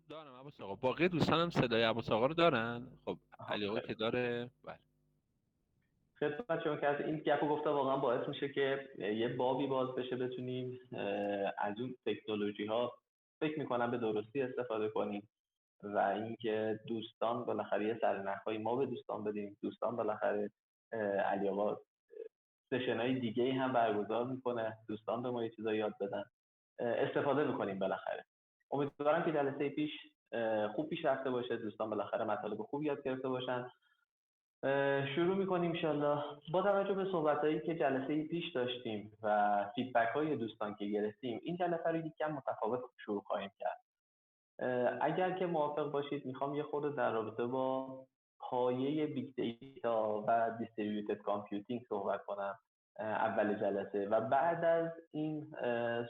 دارم عباس آقا. باقی دوستانم صدای عباس آقا رو دارن؟ خب آها، علی آقا خیلی که داره. بله. خدمت شما که این گپو گفتم واقعا باعث میشه که یه بابی باز بشه، بتونیم از اون تکنولوژی ها فکر میکنم به درستی استفاده کنیم و اینکه دوستان بالاخره یه سرنخ‌هایی ما به دوستان بدیم. دوستان بالاخره علی آقا سشن‌های دیگه‌ای هم برگزار میکنه، دوستان به ما یه چیزایی یاد بدن، استفاده میکنیم بالاخره. امیدوارم که جلسه پیش خوب پیش رفته باشه، دوستان بالاخره مطالب خوب یاد گرفته باشن. شروع میکنیم انشالله. با توجه به صحبتایی که جلسه پیش داشتیم و فیدبک های دوستان که گرفتیم، این جلسه رو یکم متفاوت شروع خواهیم کرد. اگر که موافق باشید میخوام یه خورده در رابطه با پایه بیگ دیتا و دیستریبیوتد کامپیوتینگ صحبت کنم اول جلسه، و بعد از این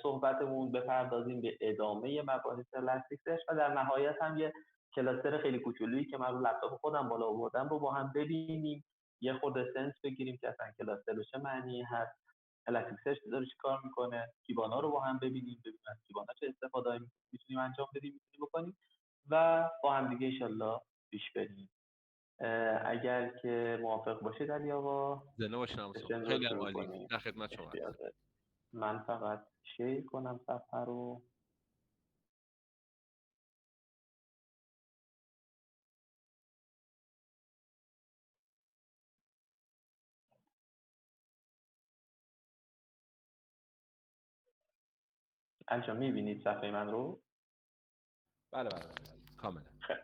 صحبتمون بپردازیم به ادامه مباحث لاستیکسش و در نهایت هم یه کلاستر خیلی کوچولویی که من رو لپتاپ خودم بالا آوردم رو با هم ببینیم، یه خورده سنس بگیریم که اصلا کلاستر به چه معنی هست، الکتریک داره چی کار میکنه، کیبانا رو با هم ببینیم از کیبانا چه استفاده میتونیم انجام بدیم، میتونیم بکنیم و با هم دیگه انشالله پیش بریم. اگر که موافق باشید علی آقا، زنده باشین عباس آقا. سشن رو خیلی هم شروع عالی. کنیم. در خدمت شما اختیار هستم. دارید. من فقط شیر کنم صفحه رو. انجام میبینید صفحه من رو؟ بله بله بله کاملا. خیلی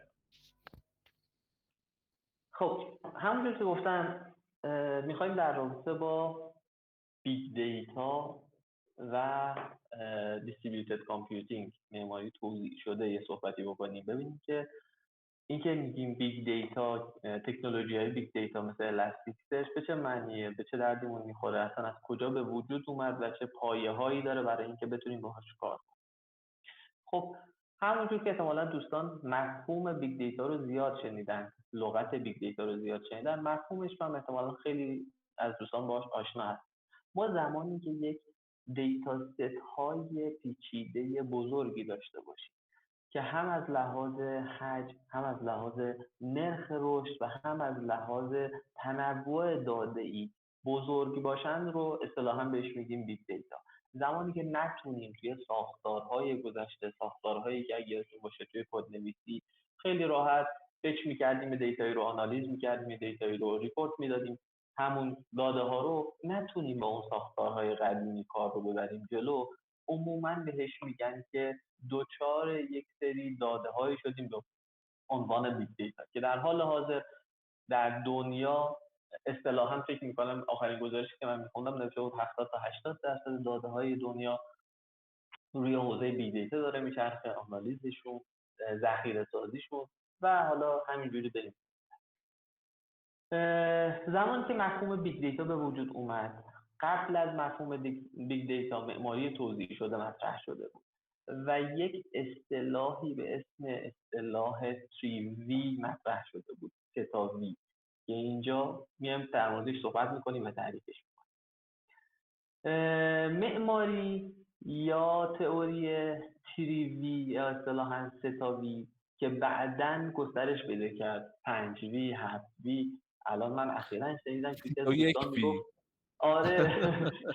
خب، همونجور که گفتم میخوایم در رابطه با بیگ دیتا و دیستریبیوتد کامپیوتینگ، معماری توزیع شده، یه صحبتی بکنیم. ببینیم که این که میگیم بیگ دیتا، تکنولوژی های بیگ دیتا مثل الاستیکسش به چه معنیه، به چه دردمون میخوره، اصلا از کجا به وجود اومد و چه پایه هایی داره برای اینکه بتونیم باهاش کار کنیم. خب، همونجور که احتمالا دوستان مفهوم بیگ دیتا رو زیاد شنیدن، لغت بیگ دیتا رو زیاد شنیدن، مفهومش هم احتمالا خیلی از دوستان باهاش آشنا هست. ما زمانی که یک دیتا ست های پیچیده بزرگی داشته باشیم که هم از لحاظ حجم، هم از لحاظ نرخ رشد و هم از لحاظ تنوع داده‌ای بزرگ باشند رو اصطلاحاً بهش میگیم بیگ دیتا. زمانی که نتونیم توی ساختارهای گذشته، ساختارهایی که اگه یادتون باشه توی کدنویسی خیلی راحت فکر می‌کردیم، دیتایی رو آنالیز می‌کردیم، دیتایی رو ریپورت می‌دادیم، همون داده ها رو نتونیم با اون ساختارهای قدیمی کار رو ببریم جلو، عموماً بهش میگن که دوچار یک سری داده هایی شدیم به عنوان بیگ دیتا، که در حال حاضر در دنیا اصطلاحا فکر میکنم آخرین گزارشی که من میخوندم نوشته بود 70 تا 80% داده های دنیا روی حوزه بیگ دیتا داره میچرخه، آنالیزشون، ذخیره سازیشون و حالا همینجوری بریم. زمانی که مفهوم بیگ دیتا به وجود اومد، قبل از مفهوم بیگ دیتا معماری توزیع شده مطرح شده بود و یک اصطلاحی به اسم اصطلاح 3V مطرح شده بود، 3 که اینجا میایم در موردش صحبت میکنیم و تعریفش میکنیم. معماری یا تئوری 3V یا اصطلاحاً 3 که بعداً گسترش پیدا کرد 5V، 7V. الان من اخیراً شنیدم که یکی از و یک دوستان بی. میگفت آره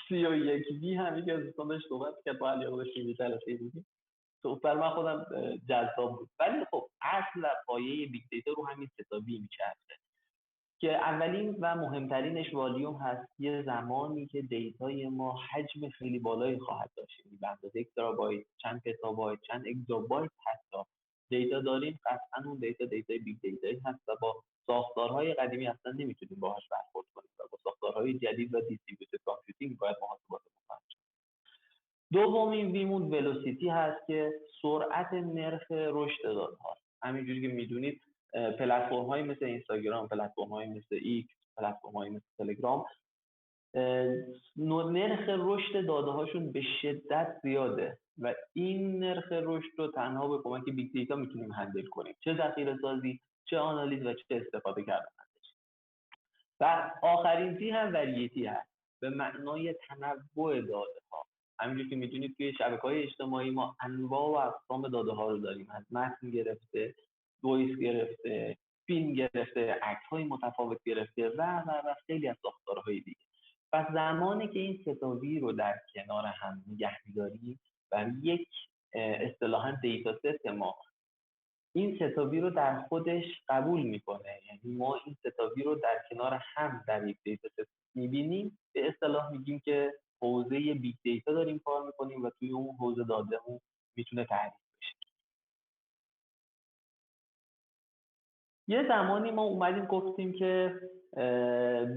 31V هم یکی از دوستان داشت صحبت کرد، با علیه داشتیم جلسه بودیم، بر من خودم جذاب بود. ولی خب اصل و پایه بیگ دیتا رو همین 3 میچرخه که اولین و مهمترینش والیوم هست. یه زمانی که دیتای ما حجم خیلی بالایی خواهد داشت، به اندازه 1 ترابایت، چند پتابایت، چند اگزابایت حتی دیتا داریم، قطعا اون دیتای بیگ دیتایی هست و با ساختارهای قدیمی اصلا نمیتونیم باهاش برخورد کنیم و با ساختارهای جدید و دیستریبیوتد کامپیوتینگ باید محاسبات بکنیم. دومین ویمون ولوسیتی هست که سرعت نرخ رشد داده هاست. همینجوری که میدونید پلتفرم های مثل اینستاگرام، پلتفرم های مثل ایکس، پلتفرم های مثل تلگرام، نرخ رشد داده هاشون به شدت زیاده و این نرخ رشد رو تنها به کمک بیگ دیتا میتونیم هندل کنیم، چه ذخیره سازی، چه آنالیز و چه استفاده کردن ازش. و آخرین تی هم وریتی هست، به معنای تنوع داده ها. همینجور که میدونید توی شبکه‌های اجتماعی ما انواع و اقسام داده‌ها رو داریم، از متن گرفته، وایس گرفته، فیلم گرفته، عکس‌های متفاوت گرفته و خیلی از ساختارهای دیگه. پس زمانی که این ستاوی رو در کنار هم نگه می‌داریم و یک اصطلاحاً دیتا ست ما این ستاوی رو در خودش قبول میکنه، یعنی ما این ستاوی رو در کنار هم در یک دیتا ست میبینیم، به اصطلاح میگیم که حوزه بیگ دیتا داریم کار میکنیم و توی اون حوزه دادهمون میتونه تعریف بشه. یه زمانی ما اومدیم گفتیم که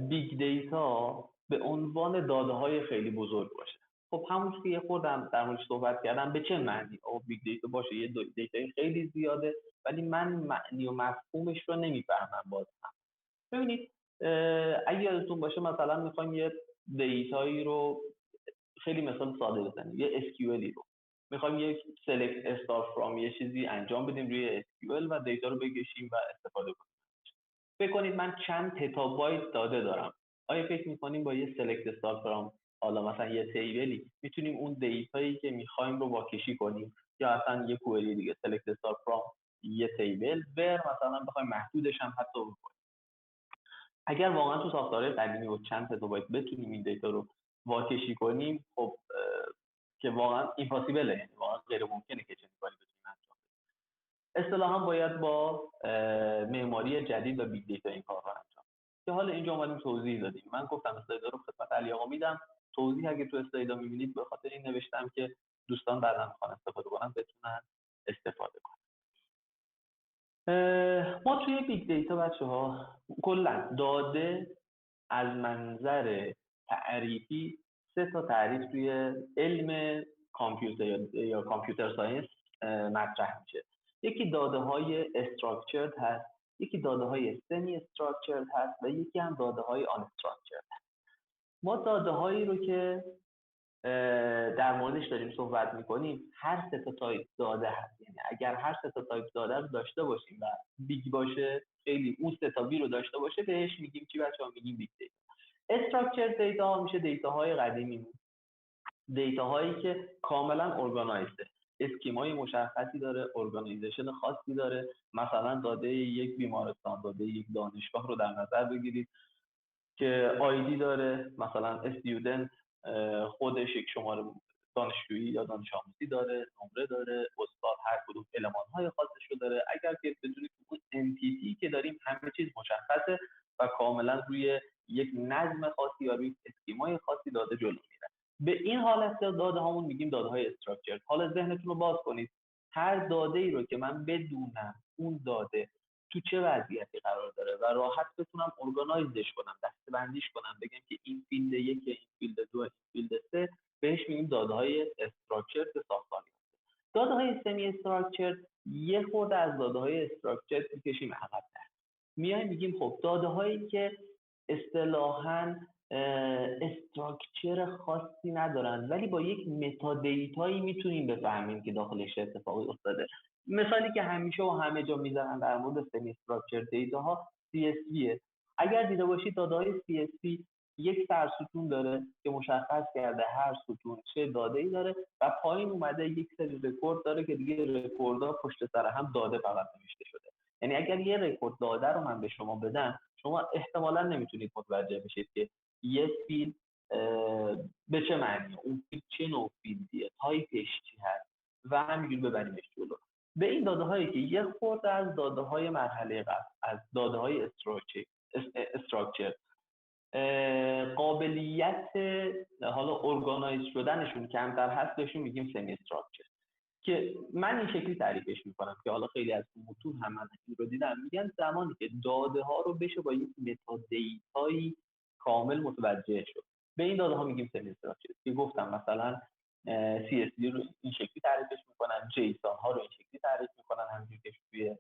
بیگ دیتا به عنوان داده های خیلی بزرگ باشه. خب همونش که یه خوردم در موردش صحبت کردم، به چه معنی بیگ دیتا باشه؟ یه دیتای خیلی زیاده ولی من معنی و مفهومش رو نمیفهمم باز هم. ببینید اگه یادتون باشه مثلا میخوایم یه دیتایی رو خیلی مثال ساده بزنیم، یه SQLی رو میخوایم یک select استار فرام یه چیزی انجام بدیم روی SQL و دیتا رو بکشیم و استفاده کنیم. فکر کنید من چند پتابایت داده دارم. آیا فکر میکنیم با یه select استار فرام حالا مثلا یه تیبلی میتونیم اون دیتایی که میخوایم رو واکشی کنیم، یا اصلا یه کوئری دیگه select استار فرام یه تیبل مثلا بخوایم محدودش هم حتی بکنیم؟ اگر واقعا تو ساختارهای قدیمی با چند پتابایت بتونیم این دیتا رو واکشی کنیم، خب که واقعا ایمپاسیبله، یعنی واقعا غیر ممکنه که چنین کاری بتونیم انجام بدیم. اصطلاحا باید با معماری جدید و بیگ دیتا این کار رو انجام که حالا اینجا اومدیم توضیح دادیم. من گفتم اسلایدها رو خدمت علی آقا میدم، توضیح اگه تو اسلایدها میبینید به خاطر این نوشتم که دوستان بعدا میخوان استفاده کنن بتونن استفاده کنن. ما توی بیگ دیتا بچه‌ها کلا داده از منظر تعریفی 3 تا تعریف توی علم کامپیوتر یا کامپیوتر ساینس مطرح میشه. یکی داده‌های استراکچرد هست، یکی داده‌های سمی استراکچرد هست و یکی هم داده‌های آن استراکچرد هست. ما داده‌هایی رو که در موردش داریم صحبت میکنیم هر 3 تا تایپ داده هست، یعنی اگر هر 3 تا تایپ داده رو داشته باشیم و بیگ باشه، خیلی اون 3 تا بی رو داشته باشه، بهش میگیم چی بچه‌ها؟ میگیم بیگ دیتا. استراکچر دیتا میشه دیتاهای قدیمی، دیتاهایی که کاملا ارگانایزده، اسکیمای مشخصی داره، ارگانایزیشن خاصی داره. مثلا داده یک بیمارستان، داده یک دانشگاه رو در نظر بگیرید که آیدی داره، مثلا استودنت خودش یک شماره دانشجویی یا دانش آموزی داره، نمره داره، استاد هر کدوم المان‌های خاصش رو داره. اگر که بدونید اون انتیتی که داریم همه چیز مشخصه و کاملا روی یک نظم خاصی یا روی اسکیمای خاصی داده جلو میره. به این حالت داده هامون میگیم داده های استراکچر. حالا ذهنتون رو باز کنید، هر داده ای رو که من بدونم اون داده تو چه وضعیتی قرار داره و راحت بتونم ارگانایزش کنم، دسته‌بندیش کنم، بگم که این فیلد 1، این فیلد 2، این فیلد 3، بهش میگیم داده‌های استراکچر به ساختاری. داده‌های سمی استراکچر یه خورده از داده‌های استراکچر می‌کشیم عقب‌تر. میایم میگیم خب داده‌هایی که اصطلاحاً استراکچر خاصی ندارن ولی با یک متا دیتایی میتونیم بفهمیم که داخلش اتفاقی افتاده. مثالی که همیشه و همه جا میزنن در مورد سمی استراکچر دیتا ها CSV. اگر دیده باشید داده‌های CSV یک سرستون داره که مشخص کرده هر ستون چه داده‌ای داره و پایین اومده یک سری رکورد داره که دیگه رکوردها پشت سر هم داده فقط نوشته شده. یعنی اگر یه رکورد داده رو من به شما بدم، شما احتمالاً نمیتونید متوجه بشید که یه فیلد به چه معنی، اون فیلد چه نوع فیلدیه، تایپش چی هست و همینجور ببریمش جلو. به این داده هایی که یه خورده از داده های مرحله قبل، از داده های استراکچر قابلیت حالا ارگانایز شدنشون کمتر هست، بهشون میگیم سمی استراکچر، که من این شکلی تعریفش میکنم که حالا خیلی از متون هم من این رو دیدم، میگن زمانی که داده ها رو بشه با یک متا دیتایی کامل متوجه شد، به این داده ها میگیم سمی استراکچر. که گفتم مثلا CSV رو این شکلی تعریفش میکنن، جیسون ها رو این شکلی تعریف میکنن همونجوری که توی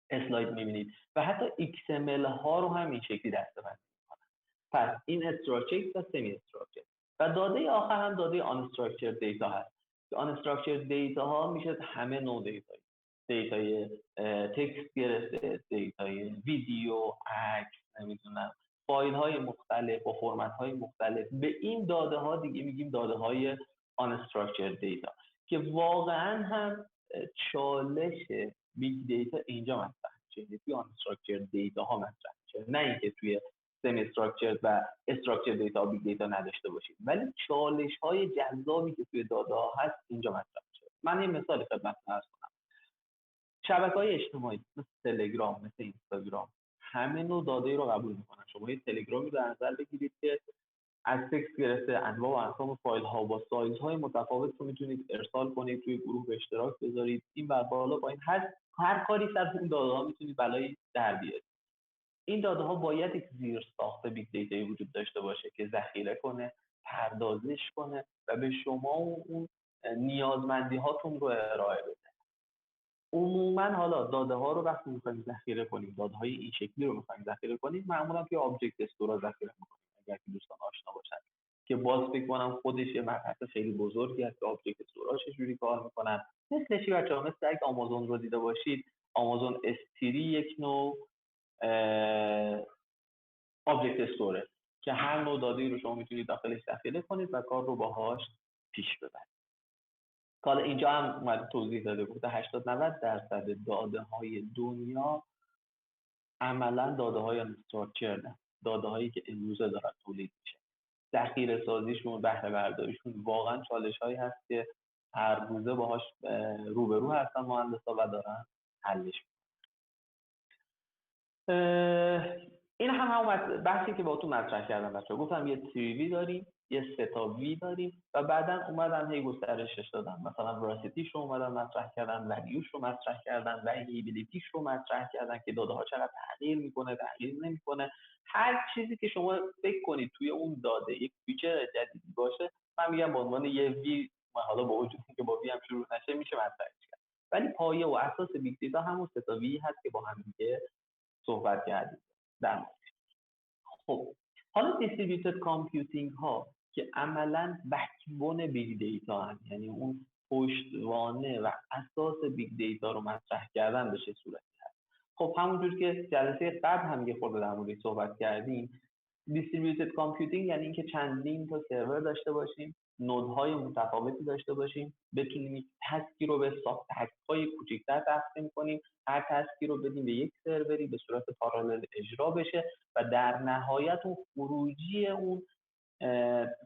اسلاید میبینید، و حتی XML ها رو هم این شکلی دسته‌بندی میکنن. پس این استراکچر و سمی استراکچر. و داده آخر هم داده آن استراکچر دیتا هست. آن استراکچر دیتا ها میشه همه نوع دیتایی، دیتای تکست گرفته، دیتای ویدیو، عکس، نمیدونم فایل های مختلف با فرمت های مختلف. به این داده ها دیگه میگیم داده های unstructured data که واقعا هم چالش بیگ دیتا اینجا مطرح میشه، توی unstructured دیتا ها مطرح میشه، نه اینکه توی سمی استراکچرد و استراکچرد دیتا بیگ دیتا نداشته باشید، ولی چالش های جذابی که توی داده ها هست اینجا مطرح میشه. من یه مثال خدمتتون عرض کنم. شبکه‌های اجتماعی مثل تلگرام، مثل اینستاگرام، همه نوع داده رو قبول میکنن. شما یه تلگرامی رو در نظر بگیرید که از تکست گرفته انواع و اقسام فایل ها با سایز های متفاوت رو میتونید ارسال کنید، توی گروه به اشتراک بذارید، این بر بالا پایین هر کاری سر اون داده ها میتونید بلای در بیارید. این داده ها باید یک زیرساخت بیگ دیتایی وجود داشته باشه که ذخیره کنه، پردازش کنه و به شما و اون نیازمندی هاتون رو ارائه بده. عموما حالا داده ها رو وقتی می‌خوایم ذخیره کنیم، داده های این شکلی رو می‌خوایم ذخیره کنیم، معمولا توی آبجکت استور ذخیره می‌کنیم. اگر که دوستان آشنا باشن که باز فکر کنم خودش یه مبحث خیلی بزرگی است که آبجکت استورها چجوری کار می‌کنن. مثل چی بچه‌ها؟ مثل اگه آمازون رو دیده باشید، آمازون استری یک نوع آبجکت استوره که هر نوع داده‌ای رو شما میتونید داخلش ذخیره کنید و کار رو باهاش پیش ببرید. حالا اینجا هم اومده توضیح داده گفته 80-90% داده های دنیا عملا داده های انستراکچرد، داده هایی که امروزه دارن تولید میشه. ذخیره سازیشون، بهره برداریشون واقعا چالش هایی هست که هر روزه باهاش روبرو هستن مهندسا و دارن حلش. این هم بحثی که باهاتون مطرح کردم بچه‌ها. گفتم یه 3V داریم، یه ستا وی داریم و بعدا اومدن هی گسترشش دادن. مثلا وراسیتیش رو اومدن مطرح کردن، ولیوش رو مطرح کردن، ولیبیلیتیش رو مطرح کردن که داده ها چقدر تغییر میکنه، تغییر نمیکنه. هر چیزی که شما فکر کنید توی اون داده یک فیچر جدیدی باشه، من میگم به عنوان یه وی، حالا با وجود اینکه با وی هم شروع نشه میشه مطرحش کرد، ولی پایه و اساس بیگ دیتا همون ستا وی هست که با هم دیگه صحبت کردیم در مورد. خب حالا دیستریبیوتد کامپیوتینگ ها که عملاً بک‌بون بیگ دیتا هستند، یعنی اون پشتوانه و اساس بیگ دیتا رو مطرح کردن به چه صورتی هست. خب همونجور که جلسه قبل هم یه خورده در موردش صحبت کردیم، دیستریبیوتد کامپیوتینگ یعنی اینکه چندین تا سرور داشته باشیم، نودهای متفاوتی داشته باشیم، بتونیم یک تسکی رو به ساب تسک‌های کوچکتر تقسیم کنیم، هر تسکی رو بدیم به یک سروری به صورت پارالل اجرا بشه و در نهایت اون خروجی اون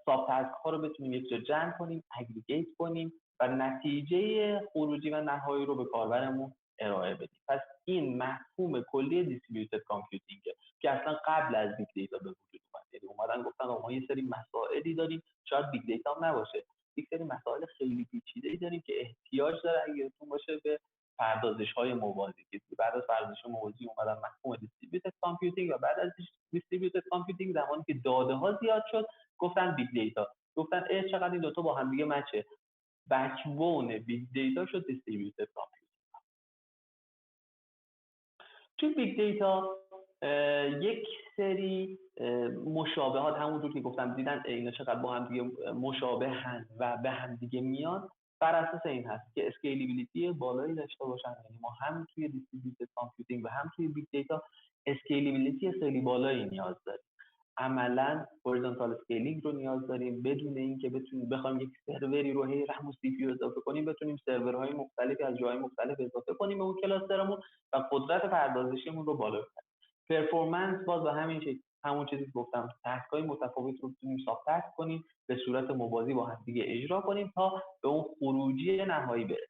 ساب تسک ها رو بتونیم یک جا جمع کنیم، اگریگیت کنیم و نتیجه خروجی و نهایی رو به کاربرمون ارائه بدیم. پس این مفهوم کلی دیستریبیوتد کامپیوتینگ که اصلا قبل از بیگ دیتا به وجود اومد. یعنی اومدن گفتن ما یه سری مسائلی داریم، شاید بیگ دیتا هم نباشه، یک سری مسائل خیلی پیچیده‌ای داریم که احتیاج داره اگه یادتون باشه به پردازش‌های موازی. که بعد از پردازش موازی اومدن مفهوم دیستریبیوتد کامپیوتینگ و بعد از دیستریبیوتد کامپیوتینگ زمانی که داده‌ها زیاد شد گفتن بیگ دیتا، گفتن چقدر این دوتا با هم دیگه مچه، بک‌بون بیگ دیتا شد دیستریبیوتد کامپیوتینگ. توی بیگ دیتا یک سری مشابهات، همونجور که گفتم دیدن اینا چقدر با هم دیگه مشابه هستند و به هم دیگه میان، بر اساس این هست که اسکیلیبیلیتی بالایی داشته باشن. یعنی ما هم توی دیستریبیوتد کامپیوتینگ و هم توی بیگ دیتا اسکیلیبیلیتی خیلی بالایی نیاز داریم. عملاً هوریزونتال اسکیلینگ رو نیاز داریم، بدون اینکه بخوایم یک سروری رو هی رم و سی پی اضافه کنیم، بتونیم سرورهای مختلفی از جاهای مختلف اضافه کنیم به اون کلاسترمون و قدرت پردازشیمون رو بالا ببریم. پرفورمنس باز به همین شکل، همون چیزی که گفتم، تسک‌های متفاوت رو بتونیم ساب تسک کنیم، به صورت موازی با هم دیگه اجرا کنیم تا به اون خروجی نهایی برسیم.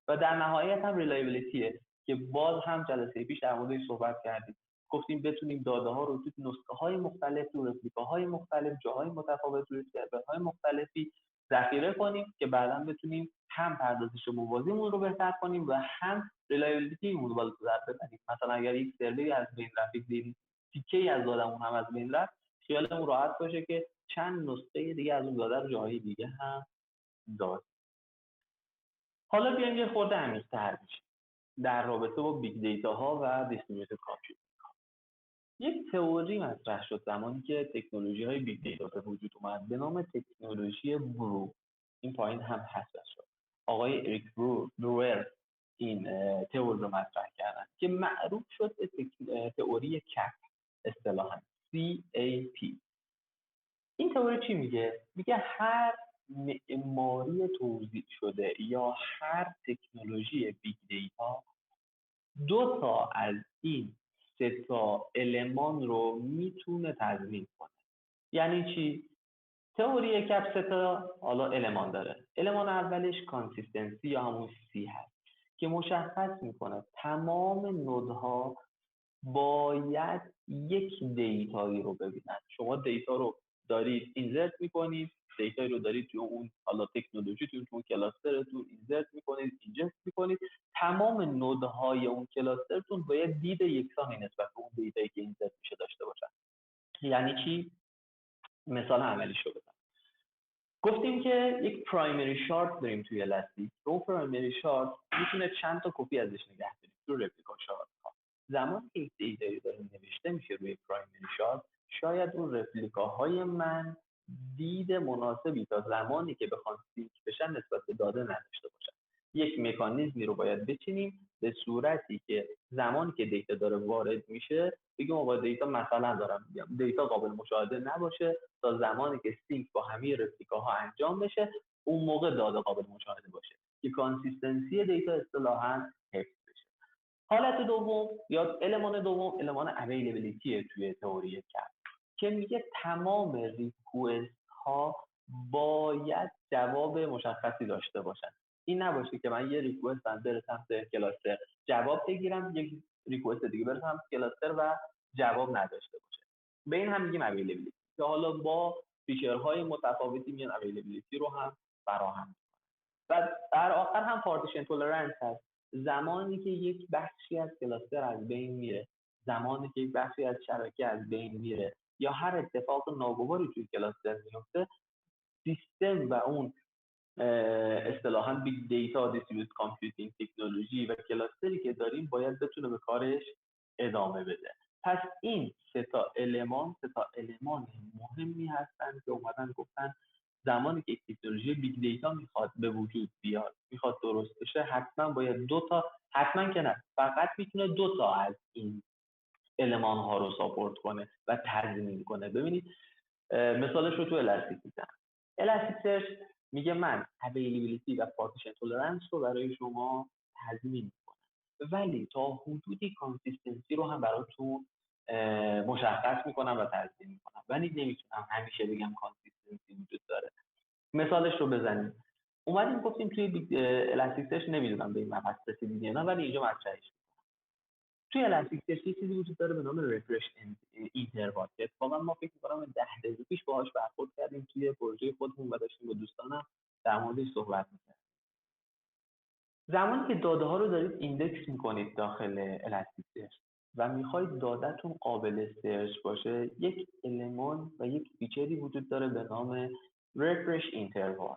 و در نهایت هم ریلایبیلیتیه که باز هم جلسه پیش در موردش صحبت کردیم. گفتیم بتونیم داده ها رو توی نسخه های مختلف، تو رپلیکاهای مختلف، جاهای متفاوت، روی سرورهای مختلفی ذخیره کنیم که بعدا بتونیم هم پردازش موازیمون رو بهتر کنیم و هم ریلایبیلیتیمون رو بالاتر ببریم. مثلا اگر یک سروری از بین رفت، تیکه‌ای از دادهمون هم از بین رفت، خیالمون راحت باشه که چند نسخه دیگه از اون داده رو جاهای دیگه هم داریم. حالا بیایم یه خورده عمیق‌تر بشیم در رابطه با بیگ دیتا ها و دیستریبیوتد کامپیوتینگ. یک تئوری مطرح شد زمانی که تکنولوژی های بیگ دیتا به وجود اومد به نام تکنولوژی برو. این پایین هم حذف شد. آقای اریک برور این تئوری رو مطرح کردن که معروف شد به تئوری کپ، اصطلاحاً CAP. این تئوری چی میگه؟ میگه هر معماری توزیع شده یا هر تکنولوژی بیگ دیتا دو تا از این سه تا المان رو میتونه تضمین کنه. یعنی چی؟ تئوری کپ سه تا حالا المان داره. المان اولش کانسیستنسی یا همون سی هست که مشخص میکنه تمام نودها باید یک دیتایی رو ببینن. شما دیتا رو دارید اینزرت میکنید، دیتایی رو دارید توی اون حالا تکنولوژیتون، تو اون کلاسترتون اینزرت میکنید، اینجکت میکنید. تمام نودهای اون کلاسترتون باید دید یکسانی نسبت به اون دیتایی که اینزرت میشه داشته باشن. یعنی چی؟ مثال عملیشو بزنم. گفتیم که یک پرایمری شارت داریم توی الاستیک. اون پرایمری شارت میتونه چند تا کپی ازش نگه داریم تو رپلیکا شارت ها. زمانی که یک دیتایی داره نوشته میشه روی پرایمری شارت، شاید اون رپلیکاهای من دید مناسبی تا زمانی که بخوان سینک بشن نسبت به داده نداشته باشن. یک مکانیزمی رو باید بچینیم به صورتی که زمانی که دیتا داره وارد میشه بگیم آقا دیتا مثلا دارم میگم دیتا قابل مشاهده نباشه تا زمانی که سینک با همه رپلیکاها انجام بشه، اون موقع داده قابل مشاهده باشه که کانسیستنسی دیتا اصطلاحاً حفظ بشه. حالت دوم یا المان دوم المان اویلیبیلیتی توی تئوری کپ که میگه تمام ریکوست ها باید جواب مشخصی داشته باشن. این نباشه که من یه ریکوست بره سمت کلاستر جواب بگیرم، یک ریکوست دیگه بره سمت کلاستر و جواب نداشته باشه. به این هم میگیم اویلیبیلیتی که حالا با فیچرهای متفاوتی میان اویلیبیلیتی رو هم فراهم. و در آخر هم پارتیشن تولرنس هست. زمانی که یک بخشی از کلاستر از بین میره، زمانی که یک بخشی از شبکه از بین میره یا هر اتفاق ناگواری توی کلاستر میفته، سیستم و اون اصطلاحاً بیگ دیتا دیستریبیوتد کامپیوتینگ تکنولوژی و کلاستری که داریم باید بتونه به کارش ادامه بده. پس این سه تا المان مهمی هستن که اومدن گفتن زمانی که یک تکنولوژی بیگ دیتا میخواد به وجود بیاد، میخواد درست بشه، حتما باید دو تا، حتما که نه، فقط میتونه دو تا از این المان ها رو ساپورت کنه و تضمین کنه. ببینید مثالش رو تو الاستیک میزنم. الاستیک سرچ میگه من اویلیبیلیتی و پارتیشن تولرنس رو برای شما تضمین میکنم، ولی تا حدودی کانسیستنسی رو هم براتون مشخص میکنم و تضمین میکنم، ولی نمیتونم همیشه بگم کانسیستنسی وجود داره. مثالش رو بزنیم. اومدیم گفتیم توی الاستیک سرچ، نمیدونم به این مبحث رسیدید یا نه، ولی اینجا مطرحش. توی الاستیک سرچ چیزی وجود داره به نام رفرش اینتروال که اتفاقا ما فکر می‌کنم 10 دقیقه پیش باهاش برخورد کردیم توی پروژه خودمون و داشتیم با دوستانم در موردش صحبت می‌کردیم. زمانی که داده ها رو دارید ایندکس می‌کنید داخل الاستیک سرچ و می‌خواید داده‌تون قابل سرچ باشه، یک المان و یک فیچری وجود داره به نام رفرش اینتروال.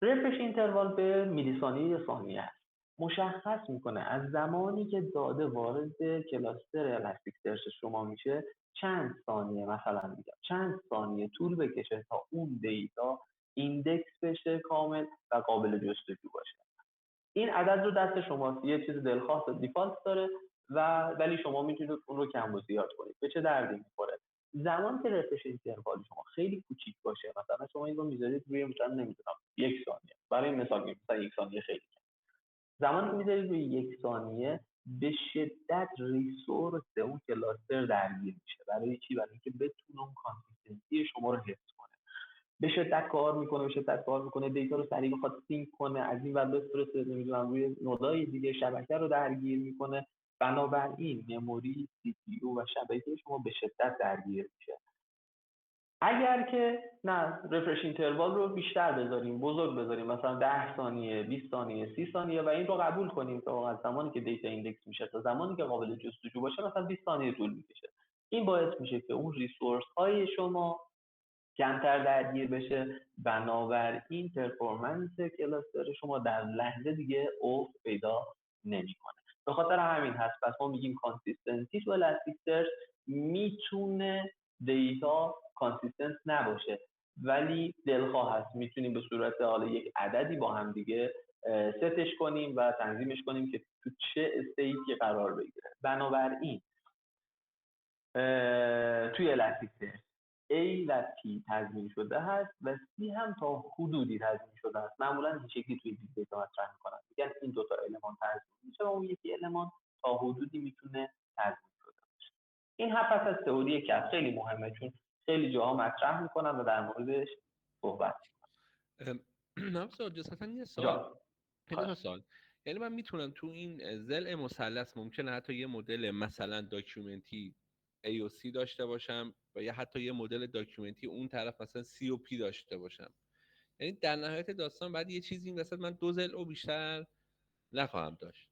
رفرش اینتروال به میلی ثانیه یا ثانیه است. مشخص میکنه از زمانی که داده وارد کلاستر الاستیک سرچ شما میشه چند ثانیه، مثلا میگم چند ثانیه طول بکشه تا اون دیتا ایندکس بشه کامل و قابل جستجو باشه. این عدد رو دست شماست، یه چیز دلخواه دیفالت داره ولی شما میتونید اون رو کم و زیاد کنید. به چه دردی میخوره؟ زمانی که رفرش اینتروال شما خیلی کوچیک باشه، مثلا شما این رو میذارید روی مثلا نمیدونم 1 ثانیه، برای مثال میگم مثلا 1 ثانیه خیلی کم. زمانی که میذارید روی 1 ثانیه به شدت ریسورس اون کلاستر درگیر میشه. برای چی؟ برای اینکه بتونه اون کانسیستنسی شما رو حفظ کنه. به شدت کار میکنه، دیتا رو سریع بخواد سینک کنه، از این ور بفرسته نمیدونم روی نودای دیگه، شبکه رو درگیر میکنه. بنابراین مموری، سی پی یو و شبکه شما به شدت درگیر میشه. اگر که نه، رفرش اینتروال رو بیشتر بذاریم، بزرگ بذاریم، مثلا 10 ثانیه، 20 ثانیه، 30 ثانیه و این رو قبول کنیم که از زمانی که دیتا ایندکس میشه تا زمانی که قابل جستجو باشه مثلا 20 ثانیه طول میکشه. این باعث میشه که اون ریسورس های شما کمتر درگیر بشه، بنابراین پرفورمنس کلاستر شما در لحظه دیگه افت پیدا نمیکنه. به خاطر همین هست پس ما میگیم کانسیستنسی تو الاستیک سرچ میتونه دیتا کانسیستنت نباشه ولی دلخواه هست. میتونیم به صورت حالا یک عددی با هم دیگه ستش کنیم و تنظیمش کنیم که تو چه استیتی قرار بگیره. بنابراین توی الاستیک سرچ A و P تضمین شده هست و C هم تا حدودی تضمین شده هست. معمولا این شکلی توی بیگ دیتا مطرح میکنن، میگن این دوتا المان تضمین میشه و اون یکی المان تا حدودی میتونه تضمین شده باشه. این 7 از تئوری کف خیلی مهمه، چون خیلی جاها مطرح میکنن و در موردش صحبت نه جستا یه سوال، جا یه دو تا خواهش. سوال. یعنی من میتونم تو این ضلع مثلث ممکنه حتی یه مدل مثلا داکیومنتی A و C داشته باشم و یا حتی یه مدل داکیومنتی اون طرف مثلا C و P داشته باشم. یعنی در نهایت داستان بعد یه چیزی این وسط من دو ضلع و بیشتر نخواهم داشت.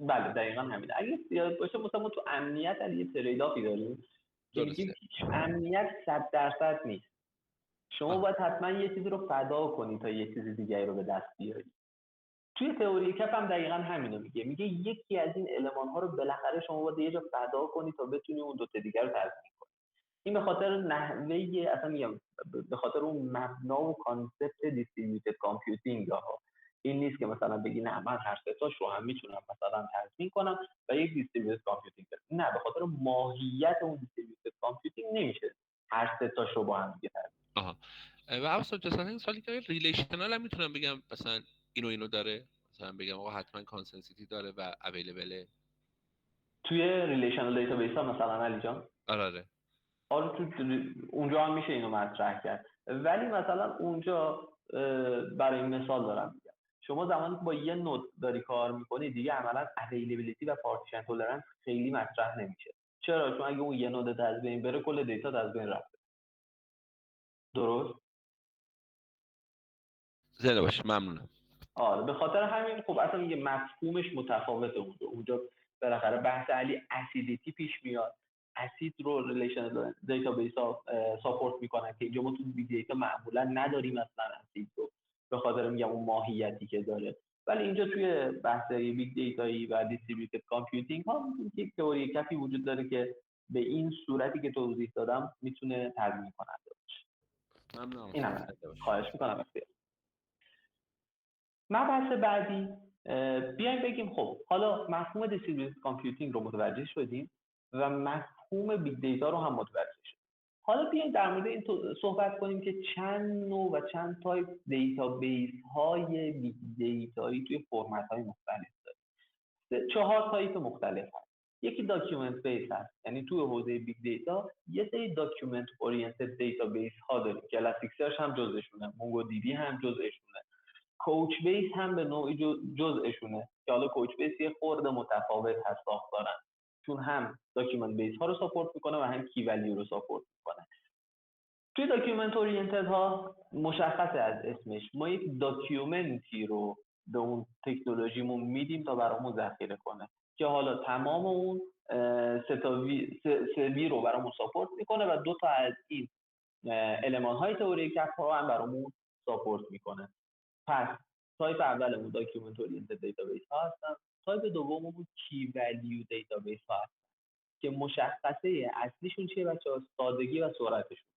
بله دقیقا همینه. اگه زیاد باشه مثلا ما تو امنیت یه تریدافی داریم که میگیم درسته. هیچ امنیت 100% نیست. شما آها. باید حتما یه چیزی رو فدا کنی تا یه چیز دیگری رو به دست بیاری. توی تئوری کف هم دقیقا همینو میگه یکی از این المان ها رو بالاخره شما باید یه جا فدا کنی تا بتونی اون دو تا دیگر رو تضمین کنی. این به خاطر نحوه، اصلا میگم به خاطر اون مبنا و کانسپت دیستریبیوتد کامپیوتینگ ها. این نیست که مثلا بگی نه من هر سه تاش رو هم میتونم مثلا تضمین کنم و یک دیستریبیوتد کامپیوتینگ دارم. نه، به خاطر ماهیت اون دیستریبیوتد کامپیوتینگ نمیشه هر سه تاش رو با هم دیگه تضمین. آها. و اصلا جستا این سوالی که ریلیشنال هم میتونم بگم مثلا اینو داره، مثلا بگم آقا حتما کانسنسیتی داره و اویلیبله. توی ریلیشنال دیتابیس ها مثلا علی جان، آره. آره تو اونجا هم میشه اینو مطرح کرد، ولی مثلا اونجا برای این مثال دارم میگم، شما زمانی که با یه نود داری کار میکنی دیگه عملا اویلیبیلیتی و پارتیشن تولرنس خیلی مطرح نمیشه. چرا؟ چون اگه اون یه نود از بین بره کل دیتا از بین رفته. درست؟ زنده باش، ممنونم. آره به خاطر همین خب اصلا میگه مفهومش متفاوته. اونجا بالاخره بحث علی اسیدیتی پیش میاد. اسید رو ریلیشنال دیتابیس ها ساپورت میکنن که اینجا ما تو بیگ دیتا معمولا نداریم اصلا اسید رو، به خاطر میگم اون ماهیتی که داره. ولی اینجا توی بحث بیگ دیتایی و دیستریبیوتد کامپیوتینگ ها یک تئوری کفی وجود داره که به این صورتی که توضیح دادم میتونه تضمین کننده باشه. ممنونم. این هم زنده باش. خواهش میکنم. مبحث بعدی، بیایم بگیم خب حالا مفهوم دیستریبیوتد کامپیوتینگ رو متوجه شدیم و مفهوم بیگ دیتا رو هم متوجه شدیم. حالا بیایم در مورد این صحبت کنیم که چند نوع و چند تایپ دیتابیس های بیگ دیتایی توی فرمت های مختلف داریم. 4 تایپ مختلف هست. یکی داکیومنت بیس هست، یعنی توی حوزه بیگ دیتا یه سری داکیومنت اورینتد دیتابیس ها داریم که الاسیکسرچ هم جزشونه، مونگو دی بی هم جزشونه، کوچ بیس هم به نوعی جزءشونه که حالا کوچ بیس یه خورده متفاوت هست ساختارن، چون هم داکیومنت بیس ها رو ساپورت میکنه و هم کی ولیو رو ساپورت میکنه. توی داکیومنت اورینتد ها مشخصه از اسمش، ما یک داکیومنتی رو به اون تکنولوژیمون میدیم تا برامون ذخیره کنه که حالا تمام اون سوی رو برامون ساپورت میکنه و دو تا از این المان های تئوری کف ها هم برامون ساپورت میکنه. پس تایپ اولمون داکیومنت اورینتد دیتابیس ها هستن. تایپ دوممون کی ولیو دیتابیس ها هستن که مشخصه اصلیشون چیه بچه‌ها؟ سادگی و سرعتشون.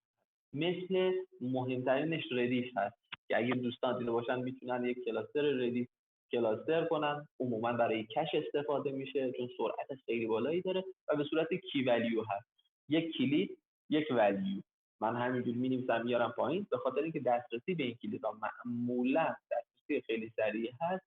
مثل مهمترینش ردیف هست که اگه دوستان دیده باشن میتونن یک کلاستر ردیف کلاستر کنن، عموما برای کش استفاده میشه چون سرعت خیلی بالایی داره و به صورت کی ولیو هست، یک کلید یک ولیو. من همینجوری می‌نویسم میارم پایین به خاطر اینکه دسترسی به این کلیدها معمولا دسترسی خیلی سریع هست.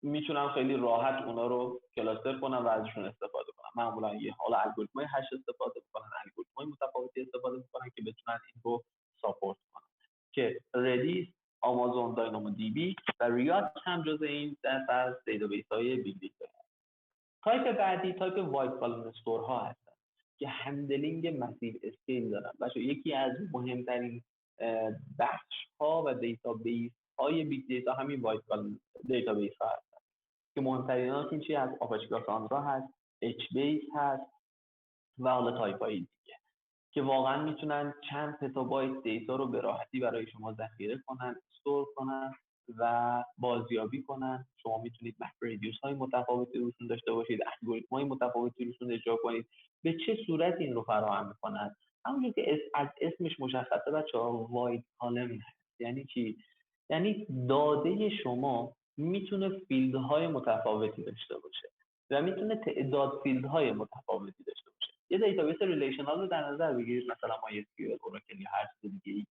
میتونم خیلی راحت اونا رو کلاستر کنم و ازشون استفاده کنم. معمولا یه حالا الگوریتم‌های هش استفاده می‌کنن، الگوریتم‌های متفاوتی استفاده می‌کنن که بتونن این رو ساپورت کنن که ردیس، آمازون داینامو دی بی و ریاکت هم جز این دست از دیتابیس‌های بیگ دیتا. تایپ بعدی تایپ وایت کالم استورها هستن که هندلینگ مسیو اسکیل دارن. یکی از مهمترین بخش ها و دیتابیس های بیگ دیتا همین وایت کالم دیتابیس ها هستن که مهمترین ها این چی از آپاچی کاساندرا هست، اچ بیس هست و حالا تایپ های دیگه که واقعا میتونن چند پتابایت دیتا رو به راحتی برای شما ذخیره کنن، استور کنن و بازیابی کنن. شما میتونید مپ ریدیوس های متفاوتی روشون داشته باشید، الگوریتم های متفاوتی روشون اجرا کنید. به چه صورت این رو فراهم میکنن؟ همونجور که از اسمش مشخصه بچه‌ها، واید کالم هست. یعنی چی؟ یعنی داده شما میتونه فیلدهای متفاوتی داشته باشه و میتونه تعداد فیلدهای متفاوتی داشته باشه. یه دیتابیس ریلیشنال رو در نظر بگیرید، مثلا MySQL، اوراکل یا هر چیز دیگه‌ای.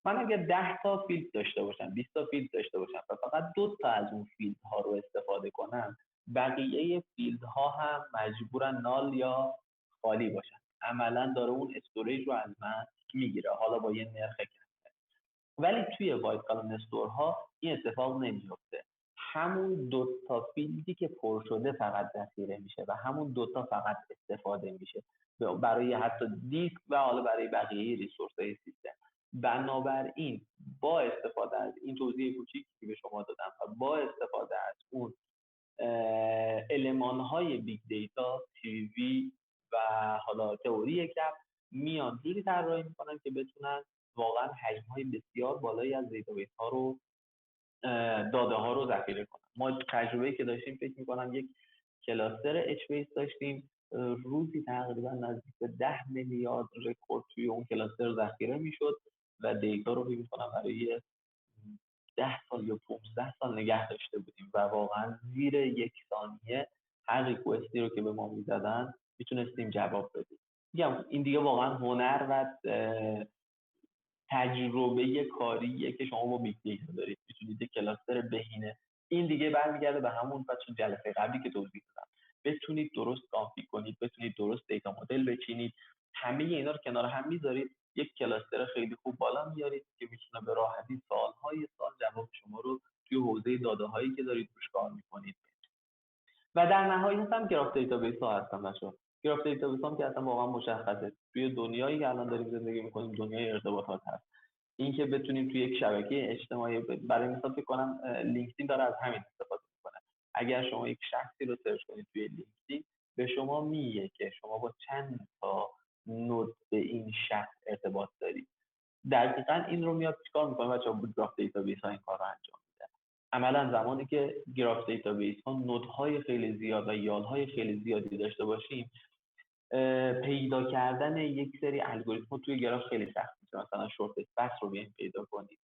من اگه 10 تا فیلد داشته باشم، 20 تا فیلد داشته باشم و فقط 2 تا از اون فیلدها رو استفاده کنم، بقیه فیلدها هم مجبورن نال یا خالی باشن. عملا داره اون استوریج رو از من میگیره، حالا با یه نرخ کم. ولی توی وایت کالوم استورها این اتفاق نمیفته. همون 2 تا فیلدی که پر شده فقط ذخیره میشه و همون 2 تا فقط استفاده میشه برای حتی دیسک و حالا برای بقیه ریسورس‌های سیستم. بنابراین با استفاده از این توضیح کوچیکی که به شما دادم و با استفاده از اون المان‌های بیگ دیتا، تیوی و حالا تئوری کم، میان جوری طراحی میکنن که بتونن واقعا حجم‌های بسیار بالایی از دیتابیس‌ها رو، داده ها رو ذخیره کنن. ما تجربه‌ای که داشتیم فکر می‌کنم یک کلاستر اچ بیس داشتیم، روزی تقریبا نزدیک به 10 میلیارد رکورد توی اون کلاستر ذخیره میشد و دیتا رو فکر می‌کنم برای 10 سال یا 15 سال نگه داشته بودیم و واقعا زیر 1 ثانیه هر ریکوستی رو که به ما می‌زدن میتونستیم جواب بدیم. میگم این دیگه واقعا هنر و تجربه کاریه که شما با بیگ دیتا دارید. میتونید یک کلاستر بهینه، این دیگه برمیگرده به همون بچه جلسه قبلی که توضیح دادم، بتونید درست کانفیگ کنید، بتونید درست دیتا مدل بچینید، همه اینا رو کنار هم میذارید، یک کلاستر خیلی خوب بالا میارید که میتونه به راحتی سالهای سال جواب شما رو توی حوزه داده هایی که دارید روش کار میکنید. و در نهایت هم گراف دیتابیس ها هستن بچه‌ها. گراف دیتابیس هم که اصلا واقعا مشخصه توی دنیایی که الان داریم زندگی میکنیم، دنیای ارتباطات هست. این که بتونیم توی یک شبکه اجتماعی، برای مثال فکر کنم لینکدین داره از همین استفاده میکنه. اگر شما یک شخصی رو سرچ کنید توی لینکدین، به شما میگه که شما با چند تا نود به این شخص ارتباط دارید. دقیقاً این رو میاد چیکار میکنه بچه‌ها؟ گراف دیتابیس ها این کار رو انجام میده. عملا زمانی که گراف دیتابیس ها نودهای خیلی زیاد و یادهای خیلی زیادی داشته باشیم، پیدا کردن یک سری الگوریتم توی گراف خیلی سخت میشه. مثلا شورت اسپیس رو بیایم پیدا کنیم،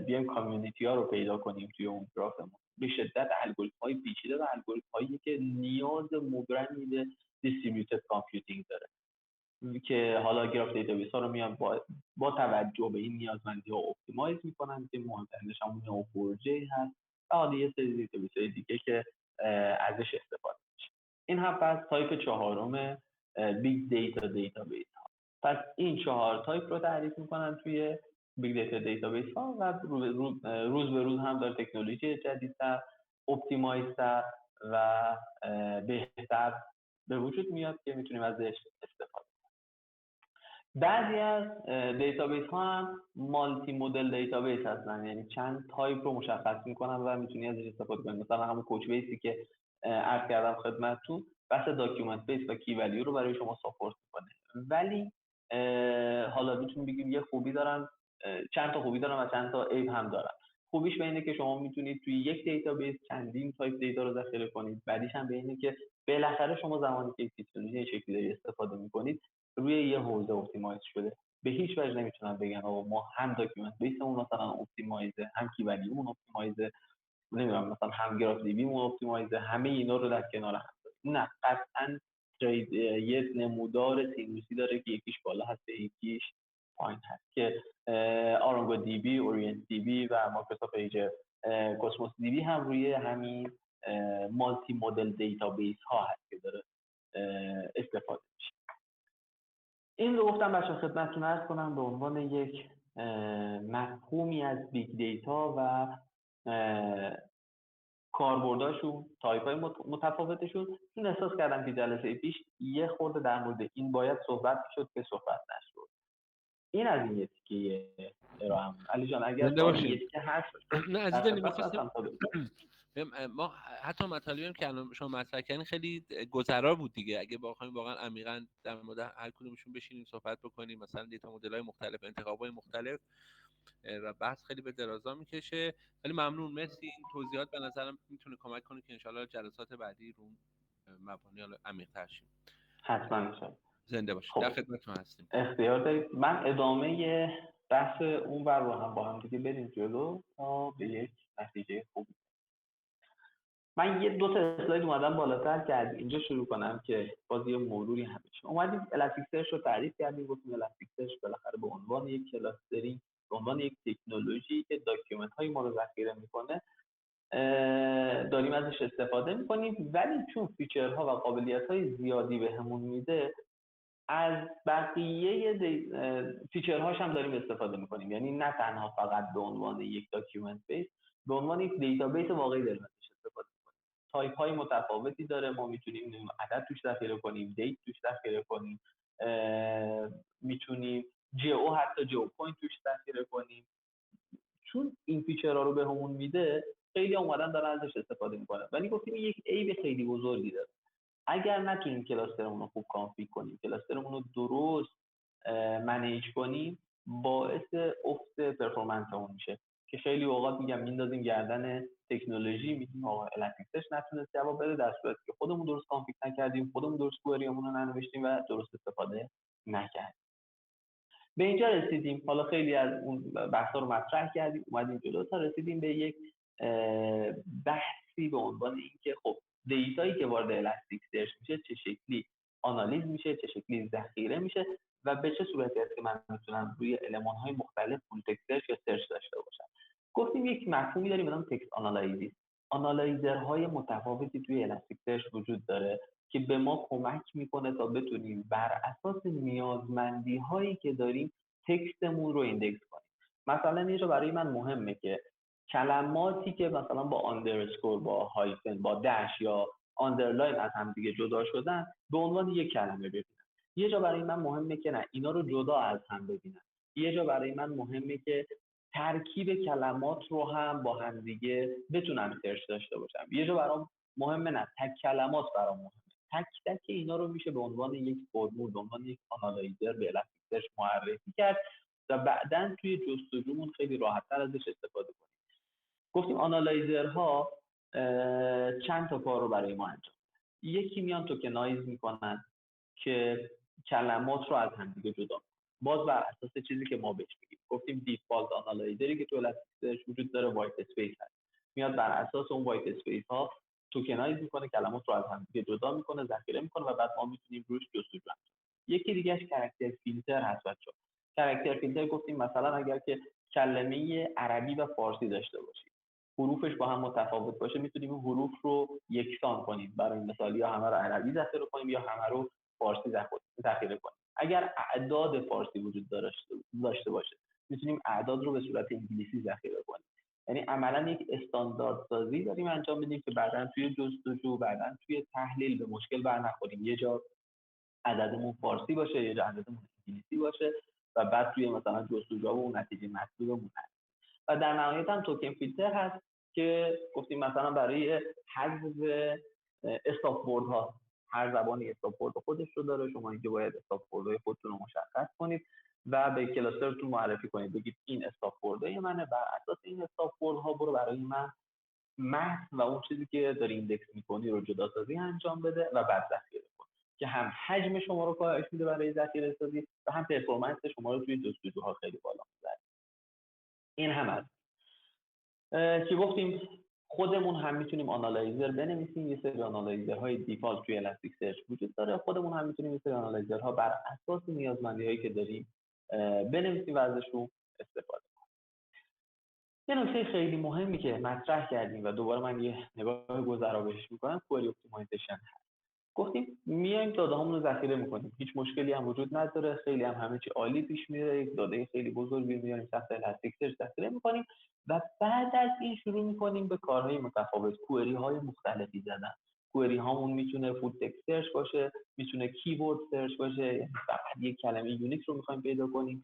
بیایم کامیونیتی ها رو پیدا کنیم توی اون گرافمون، به شدت الگوریتم های پیچیده و الگوریتم هایی که نیاز مبرمی به دیستریبیوتد کامپیوتینگ داره که حالا گراف دیتابیس ها رو میان با توجه به این نیازمندی ها اپتیمایز میکنن که مهمترینش همون نئو4جی هست و حالا یه سری دیتابیس های دیگه که ازش استفاده میشه. این هم پس تایپ چهارم بیگ دیتا دیتابیس ها. پس این 4 تایپ رو تعریف میکنن توی بیگ دیتا دیتابیس ها و روز به روز هم داره تکنولوژی جدیدتر، اپتیمایزتر و بهتر به وجود میاد که میتونیم ازش استفاده. بعضی از دیتابیس ها هم مالتی مدل دیتابیس هستن، یعنی چند تایپ رو مشخص میکنن و میتونی ازش استفاده کنید. مثلا همون کوچ بیسی که عرض کردم خدمتتون، بحث داکیومنت بیس و کی ولیو رو برای شما ساپورت میکنه. ولی حالا میتونیم بگیم یه خوبی دارن، چند تا خوبی دارن و چند تا عیب هم دارن. خوبیش به اینه که شما میتونید توی یک دیتابیس چندین تایپ دیتا رو ذخیره کنید. بعدیش هم به اینه که بالاخره شما زمانی که یک تکنولوژی شکلی داری استفاده میکنید، روی یه حوزه اپتیمایز شده. به هیچ وجه نمیتونن بگن آقا ما هم داکیومنت بیسمون مثلا اپتیمایزه، هم کی ولیومون اپتیمایزه، نمیدونم مثلا هم گراف دیبیمون اپتیمایزه، همه اینا رو در کنار هم داریم. نه، قطعا یه نمودار سینوسی داره که یکیش بالا هست یکیش پایین هست که آرونگو دی بی، اورینت دی بی و مایکروسافت ایجر کوسموس دی بی هم روی همین مالتی مدل دیتابیس ها هست که داره استفاده میشه. این رو گفتم بچه‌ها خدمتتون عرض کنم به عنوان یک مفهومی از بیگ دیتا و کاربرداشون، تایپ‌های متفاوتشون. این احساس کردم که جلسه پیش یه خورده در مورد این باید صحبت شد که صحبت نشد. این از این یکی ارائه‌ام. علی جان اگر سوالی یکی هست نه عزیزانی ما حتی مطالبی که الان شما مطرح کردین خیلی گذرا بود دیگه. اگه بخوایم واقعا عمیقاً در مورد هر کدومشون بشینیم صحبت بکنیم، مثلا دیتا مدل‌های مختلف، انتخاب‌های مختلف و بحث خیلی به درازا میکشه. ولی ممنون، مرسی. این توضیحات به نظرم میتونه کمک کنه که انشالله جلسات بعدی رو مبانی عمیق‌تر شیم. حتما انشالله. زنده باشید. در خدمتتون هستیم. اختیار دارید. من ادامه بحث اون ور رو هم با هم دیگه بریم جلو تا به یک نتیجه خوبی. من یه دو تا اسلاید اومدم بالاتر که از اینجا شروع کنم که باز یه مروری همیشه اومدیم الاستیک سرچ رو تعریف کردیم، گفتیم الاستیک سرچ بالاخره به عنوان یک کلاستری، به عنوان یک تکنولوژی که داکیومنت های ما رو ذخیره میکنه داریم ازش استفاده میکنیم، ولی چون فیچرها و قابلیت های زیادی بهمون میده از بقیه فیچرهاش هم داریم استفاده میکنیم. یعنی نه تنها فقط به عنوان یک داکیومنت بیس، به عنوان یک دیتابیس واقعی داریم ازش استفاده میکنیم. تایپ های متفاوتی داره، ما میتونیم عدد توش ذخیره کنیم، دیت توش ذخیره کنیم، میتونیم حتی جیو پوینت توش ذخیره کنیم. چون این فیچرها رو بهمون میده، خیلی اومدن دارن ازش استفاده میکنن، ولی گفتیم یک عیب خیلی بزرگی داره. اگر نتونیم کلاسترمون رو خوب کانفیگ کنیم، کلاسترمون رو درست منیج کنیم، باعث افت پرفورمنسمون میشه که خیلی اوقات میگم میندازیم گردن تکنولوژی، میگیم آقا الاستیکسش نتونست جواب بده، در صورتی که خودمون درست کانفیگ نکردیم، خودمون درست کوئریمون رو ننوشتیم و درست استفاده نکردیم. به اینجا رسیدیم. حالا خیلی از اون بحثا رو مطرح کردیم، اومدیم جلو تا رسیدیم به یک بحثی به عنوان اینکه خب دیتایی که وارد الاستیک سرچ میشه چه شکلی آنالیز میشه، چه شکلی ذخیره میشه و به چه صورتی است که من میتونم روی المان‌های مختلف فول تکست سرچ یا سرچ داشته باشم. گفتیم یک مفهومی داریم به نام تکست آنالایزی. آنالایزرهای متفاوتی توی الاستیک سرچ وجود داره که به ما کمک میکنه تا بتونیم بر اساس نیازمندی هایی که داریم تکستمون رو ایندکس کنیم. مثلا یه جا برای من مهمه که کلماتی که مثلا با آندرسکور، با هایفن، با دش یا آندرلاین از هم دیگه جدا شدن به عنوان یک کلمه ببینم. یه جا برای من مهمه که نه، اینا رو جدا از هم ببینم. یه جا برای من مهمه که ترکیب کلمات رو هم با هم دیگه بتونم سرچ داشته باشم. یه جا برام مهمه نه، تک کلمات برام مهمه. تک تک اینا رو میشه به عنوان یک فرمول، به عنوان یک آنالایزر به الاستیک سرچ معرفی کرد و بعداً توی جستجومون خیلی راحت‌تر ازش استفاده کنیم. گفتیم آنالایزرها چند تا کار رو برای ما انجام میدن. یکی میان توکنایز میکنن که کلمات رو از همدیگه جدا کنن، باز بر اساس چیزی که ما بهش میگیم. گفتیم دیفالت آنالایزری که تو الاستیک سرچ وجود داره وایت اسپیس هست، میاد بر اساس اون وایت اسپیس ها توکنایز میکنه، کلمات رو از همدیگه جدا میکنه، ذخیره میکنه و بعد ما میتونیم روش جستجو انجام. یکی دیگهش کاراکتر فیلتر هست بچه‌ها. کاراکتر فیلتر گفتیم مثلا اگر که کلمه عربی و فارسی داشته باشیم، حروفش با هم متفاوت باشه، میتونیم این حروف رو یکسان کنیم. برای مثال یا همه رو عربی ذخیره کنیم یا همه رو فارسی ذخیره کنیم. اگر اعداد فارسی وجود داشته باشه، میتونیم اعداد رو به صورت انگلیسی ذخیره کنیم. یعنی عملا یک استاندارد سازی داریم انجام میدیم که بعداً توی جستجو، بعداً توی تحلیل به مشکل برنخوریم. یه جا عددمون فارسی باشه، یه جا عددمون انگلیسی باشه و بعد توی مثلا جستجو و اون نتیجه مطلوبمون هست. و در نهایت هم توکن فیلتر هست که گفتیم مثلا برای حذف استاپ ورد ها، هر زبانی استاپ ورد خودش رو داره، شما اینجا باید استاپ ورد های خودتون رو مشخص کنید و به کلاسترتون معرفی کنید، بگید این استاپ ورد های منه، بر اساس این استاپ ورد ها برو برای من متن و اون چیزی که داری ایندکس میکنی رو جدا سازی انجام بده و بعد ذخیره کن، که هم حجم شما رو کاهش میده برای ذخیره سازی و هم پرفورمنس شما رو توی جستجوها خیلی بالا میبره. این هم از که گفتیم خودمون هم میتونیم آنالایزر بنویسیم. یه سری آنالایزرهای دیفالت توی الاستیک سرچ وجود داره، خودمون هم میتونیم یه سری آنالایزرها بر اساس نیازمندی‌هایی که داریم بنویسیم و ازشون استفاده کنیم. یه نکته خیلی مهمی که مطرح کردیم و دوباره من یه نگاه گذرا بهش میکنم، کوئری اپتیمایزیشن. گفتیم میایم داده هامون رو ذخیره میکنیم، هیچ مشکلی هم وجود نداره، خیلی هم همه چی عالی پیش میره، یک داده خیلی بزرگی میاریم تحت الاستیک سرچ ذخیره میکنیم و بعد از این شروع میکنیم به کارهای متفاوت، کوئری های مختلفی زدن. کوئری هامون میتونه فول تکست سرچ باشه، میتونه کیورد سرچ باشه، یعنی فقط یک کلمه یونیک رو میخوایم پیدا کنیم،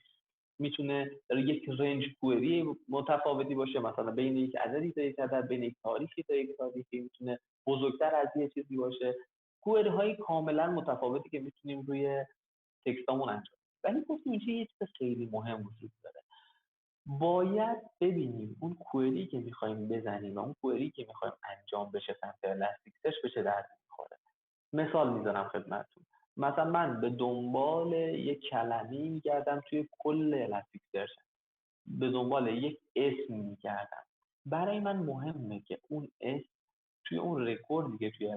میتونه یک رنج کوئری متفاوتی باشه، مثلا بین یک عددی تا یک عدد، بین یک تاریخی تا یک تاریخی، میتونه بزرگتر از یه چیزی باشه. کوئری های کاملا متفاوتی که میتونیم روی تکستامون انجام بدیم. ولی گفتیم اینجا یه چیز خیلی مهم وجود داره، باید ببینیم اون کوئری که میخوایم بزنیم و اون کوئری که میخوایم انجام بشه سمت الاستیک سرچ به چه دردی میخوره. مثال میزنم خدمتتون. مثلا من به دنبال یک کلمه‌ای میگردم توی کل الاستیک سرچ، به دنبال یک اسم میگردم. برای من مهمه که اون اسم توی اون رکوردی که توی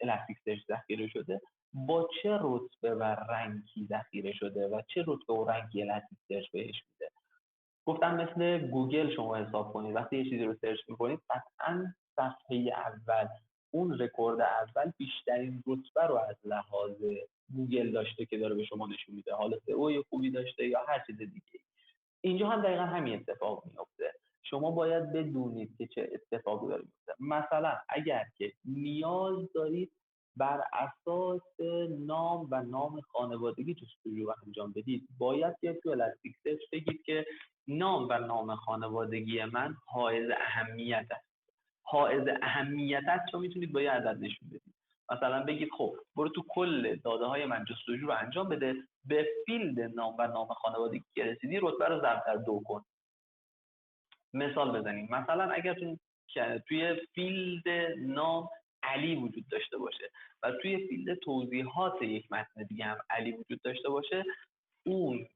الاستیک سرچ ذخیره شده با چه رتبه و رنکی ذخیره شده و چه رتبه و رنکی الاستیک سرچ بهش میده. گفتم مثل گوگل شما حساب کنید، وقتی یه چیزی رو سرچ میکنید قطعا صفحه اول، اون رکورد اول بیشترین رتبه رو از لحاظ گوگل داشته که داره به شما نشون میده، حالا سئو خوبی داشته یا هر چیز دیگه. اینجا هم دقیقا همین اتفاق میفته. شما باید بدونید که چه اتفاقی داره میفته. مثلا اگر که نیاز دارید بر اساس نام و نام خانوادگی جستجو رو انجام بدید، باید که تو الاستیک سرچ بگید که نام و نام خانوادگی من حائز اهمیت است. حائز اهمیت است رو میتونید با یه عدد نشون بدید. مثلا بگید خب برو تو کل داده های من جستجو رو انجام بده، به فیلد نام و نام خانوادگی که رسیدی رتبه رو ضرب در 2 کن. مثال بزنیم، مثلا اگر توی فیلد نام علی وجود داشته باشه و توی فیلد توضیحات یک متن دیگه هم علی وجود داشته باشه، اون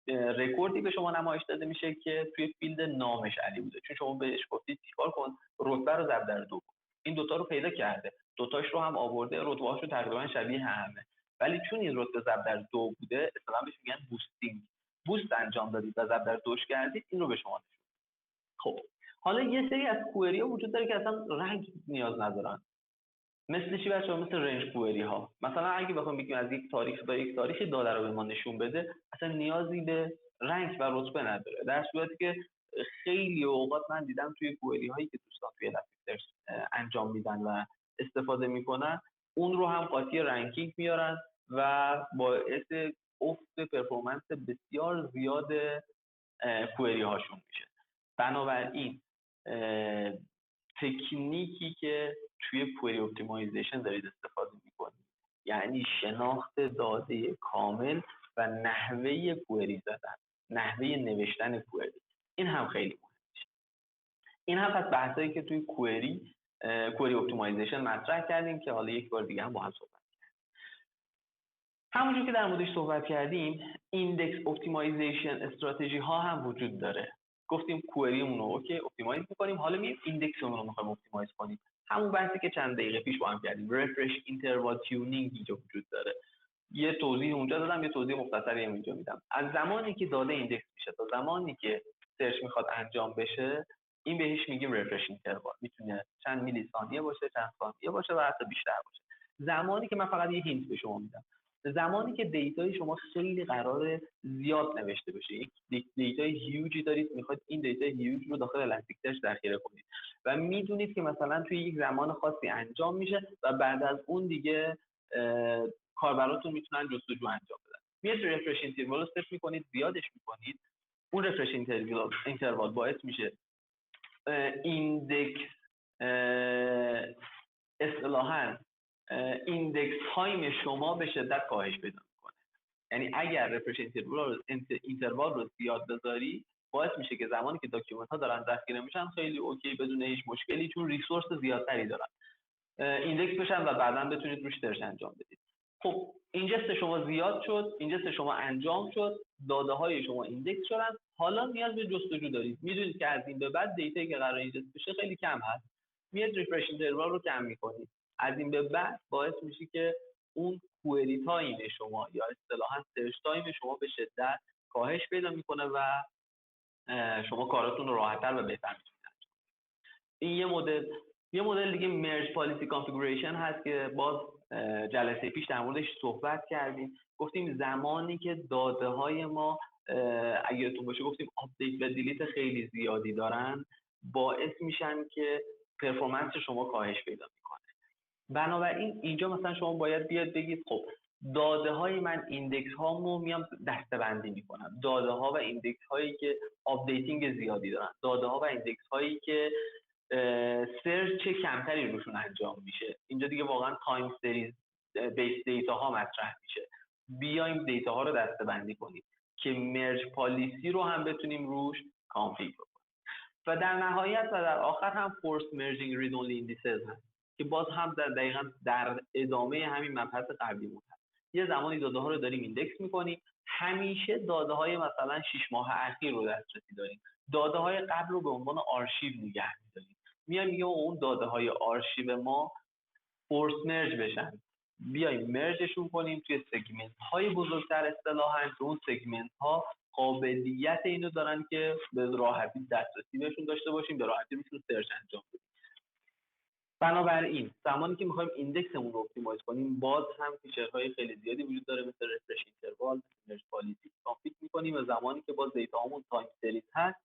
رکوردی به شما نمایش داده میشه که توی فیلد نامش علی بوده، چون شما بهش گفتید چیکار کن، رتبه رو ضرب در 2 کن. این دوتا رو پیدا کرده، دوتاش رو هم آورده، رتبه‌هاش رو تقریبا شبیه همه، ولی چون این رتبه ضرب در 2 بوده، اصطلاحاً بهش میگن بوستینگ، بوست انجام دادید و ضرب در 2 کردید، این رو به شما نشون. خب حالا یه سری از کوئری ها وجود داره که اصلا رنگ نیاز ندارن. مثل چی بچه‌ها؟ مثل رنج کوئری ها. مثلا اگه بخوام بگیم از یک تاریخ تا یک تاریخ داده رو به ما نشون بده، اصلا نیازی به رنگ و رتبه نداره، در صورتی که خیلی اوقات من دیدم توی کوئری هایی که دوستان توی الاستیک انجام میدن و استفاده میکنن، اون رو هم قاطی رنکینگ میارن و باعث افت پرفورمنس بسیار زیاد کوئری هاشون میشه. بنابراین تکنیکی که توی کوئری اپتیمایزیشن دارید استفاده میکنید، یعنی شناخت داده کامل و نحوه کوئری زدن، نحوه نوشتن کوئری، این هم خیلی مهمه. این هم پس بحثایی که توی کوئری اپتیمایزیشن مطرح کردیم که حالا یک بار دیگه هم با هم صحبت کردیم. همونجور که در موردش صحبت کردیم، ایندکس اپتیمایزیشن استراتژی ها هم وجود داره. گفتیم کوئریمون رو اوکی اپتیمایز می‌کنیم، حالا میریم ایندکسمون رو می‌خوایم اپتیمایز کنیم. همون بحثی که چند دقیقه پیش با هم کردیم، رفرش اینتروال تیونینگ اینجا وجود داره. یه توضیح اونجا دادم، یه توضیح مختصری هم اینجا میدم. از زمانی که داده ایندکس میشه تا زمانی که سرچ میخواد انجام بشه، این بهش میگیم رفرش اینتروال. میتونه چند میلی ثانیه باشه، چند ثانیه باشه و حتی بیشتر باشه. زمانی که من فقط یه هینت به شما میدم، زمانی که دیتای شما خیلی قراره زیاد نوشته بشه، یک دیتای هیوجی دارید، میخواید این دیتای هیوج رو داخل الاستیک سرچ ذخیره کنید و میدونید که مثلا توی یک زمان خاصی انجام میشه و بعد از اون دیگه کاربراتون میتونن جستجو انجام بدن. میاد رفرش اینتروال رو صفر میکنید، زیادش میکنید، اون رفرش اینتروال باعث میشه ایندکس اصطلاحاً ایندکس تایم شما به شدت کاهش پیدا میکنه. یعنی اگر رفرش اینتروال رو زیاد بذاری، باعث میشه که زمانی که داکیومنت ها دارن ذخیره میشن خیلی اوکی بدون هیچ مشکلی، چون ریسورس زیادتری دارن، ایندکس بشن و بعداً بتونید روش سرچ انجام بدید. خب اینجست شما زیاد شد، اینجست شما انجام شد، داده های شما ایندکس شدن، حالا نیاز به جستجو دارید. میدونید که از این به بعد دیتایی که قرار اینجست بشه خیلی کم هست، میاد ریفرش اینتروال رو کم میکنید. از این به بعد باعث میشه که اون کوئری تایم شما یا اصطلاحاً سرچ تایم شما به شدت کاهش پیدا میکنه و شما کاراتون رو راحت‌تر و بهتر میتونید انجام بدید. این یه مدل دیگه مرج پالیسی کانفیگوریشن هست که باز جلسه پیش در موردش صحبت کردیم. گفتیم زمانی که داده های ما اگه یادتون باشه گفتیم آپدیت و دیلیت خیلی زیادی دارن، باعث میشن که پرفورمنس شما کاهش پیدا میکنه. بنابراین اینجا مثلا شما باید بیاد بگید خب داده های من ایندکس هامو میام دسته‌بندی میکنم، داده ها و ایندکس هایی که آپدیتینگ زیادی دارن، داده ها و ایندکس هایی که سرچ کمتری روشون انجام میشه. اینجا دیگه واقعا تایم سریز بیس دیتا ها مطرح میشه. بیایم دیتا ها رو دسته‌بندی کنیم که مرج پالیسی رو هم بتونیم روش کانفیگر کنیم. و در نهایت و در آخر هم فورس مرجینگ رید اونلی ایندیسز هست که باز هم دقیقاً در ادامه همین مبحث قبلیمون هست. یه زمانی داده ها رو داریم ایندکس میکنیم، همیشه داده های مثلا 6 ماه اخیر رو دسترسی داریم، داده های قبل رو به عنوان آرشیو نگه می‌داریم. میایم میگیم اون داده های آرشیو ما فورس مرج بشن، بیایم مرجشون کنیم توی سگمنت های بزرگتر اصطلاحاً که اون سگمنت ها قابلیت اینو دارن که به راحتی دسترسی بهشون داشته باشیم، به راحتی میتونیم سرچ انجام بدیم. بنابراین زمانی که میخوایم ایندکسمون رو اپتیمایز کنیم باز هم فیچرهای خیلی زیادی وجود داره، مثل رفرش اینتروال، مرج پالیسی کانفیگ میکنیم و زمانی که باز دیتاهامون تایم سریز هست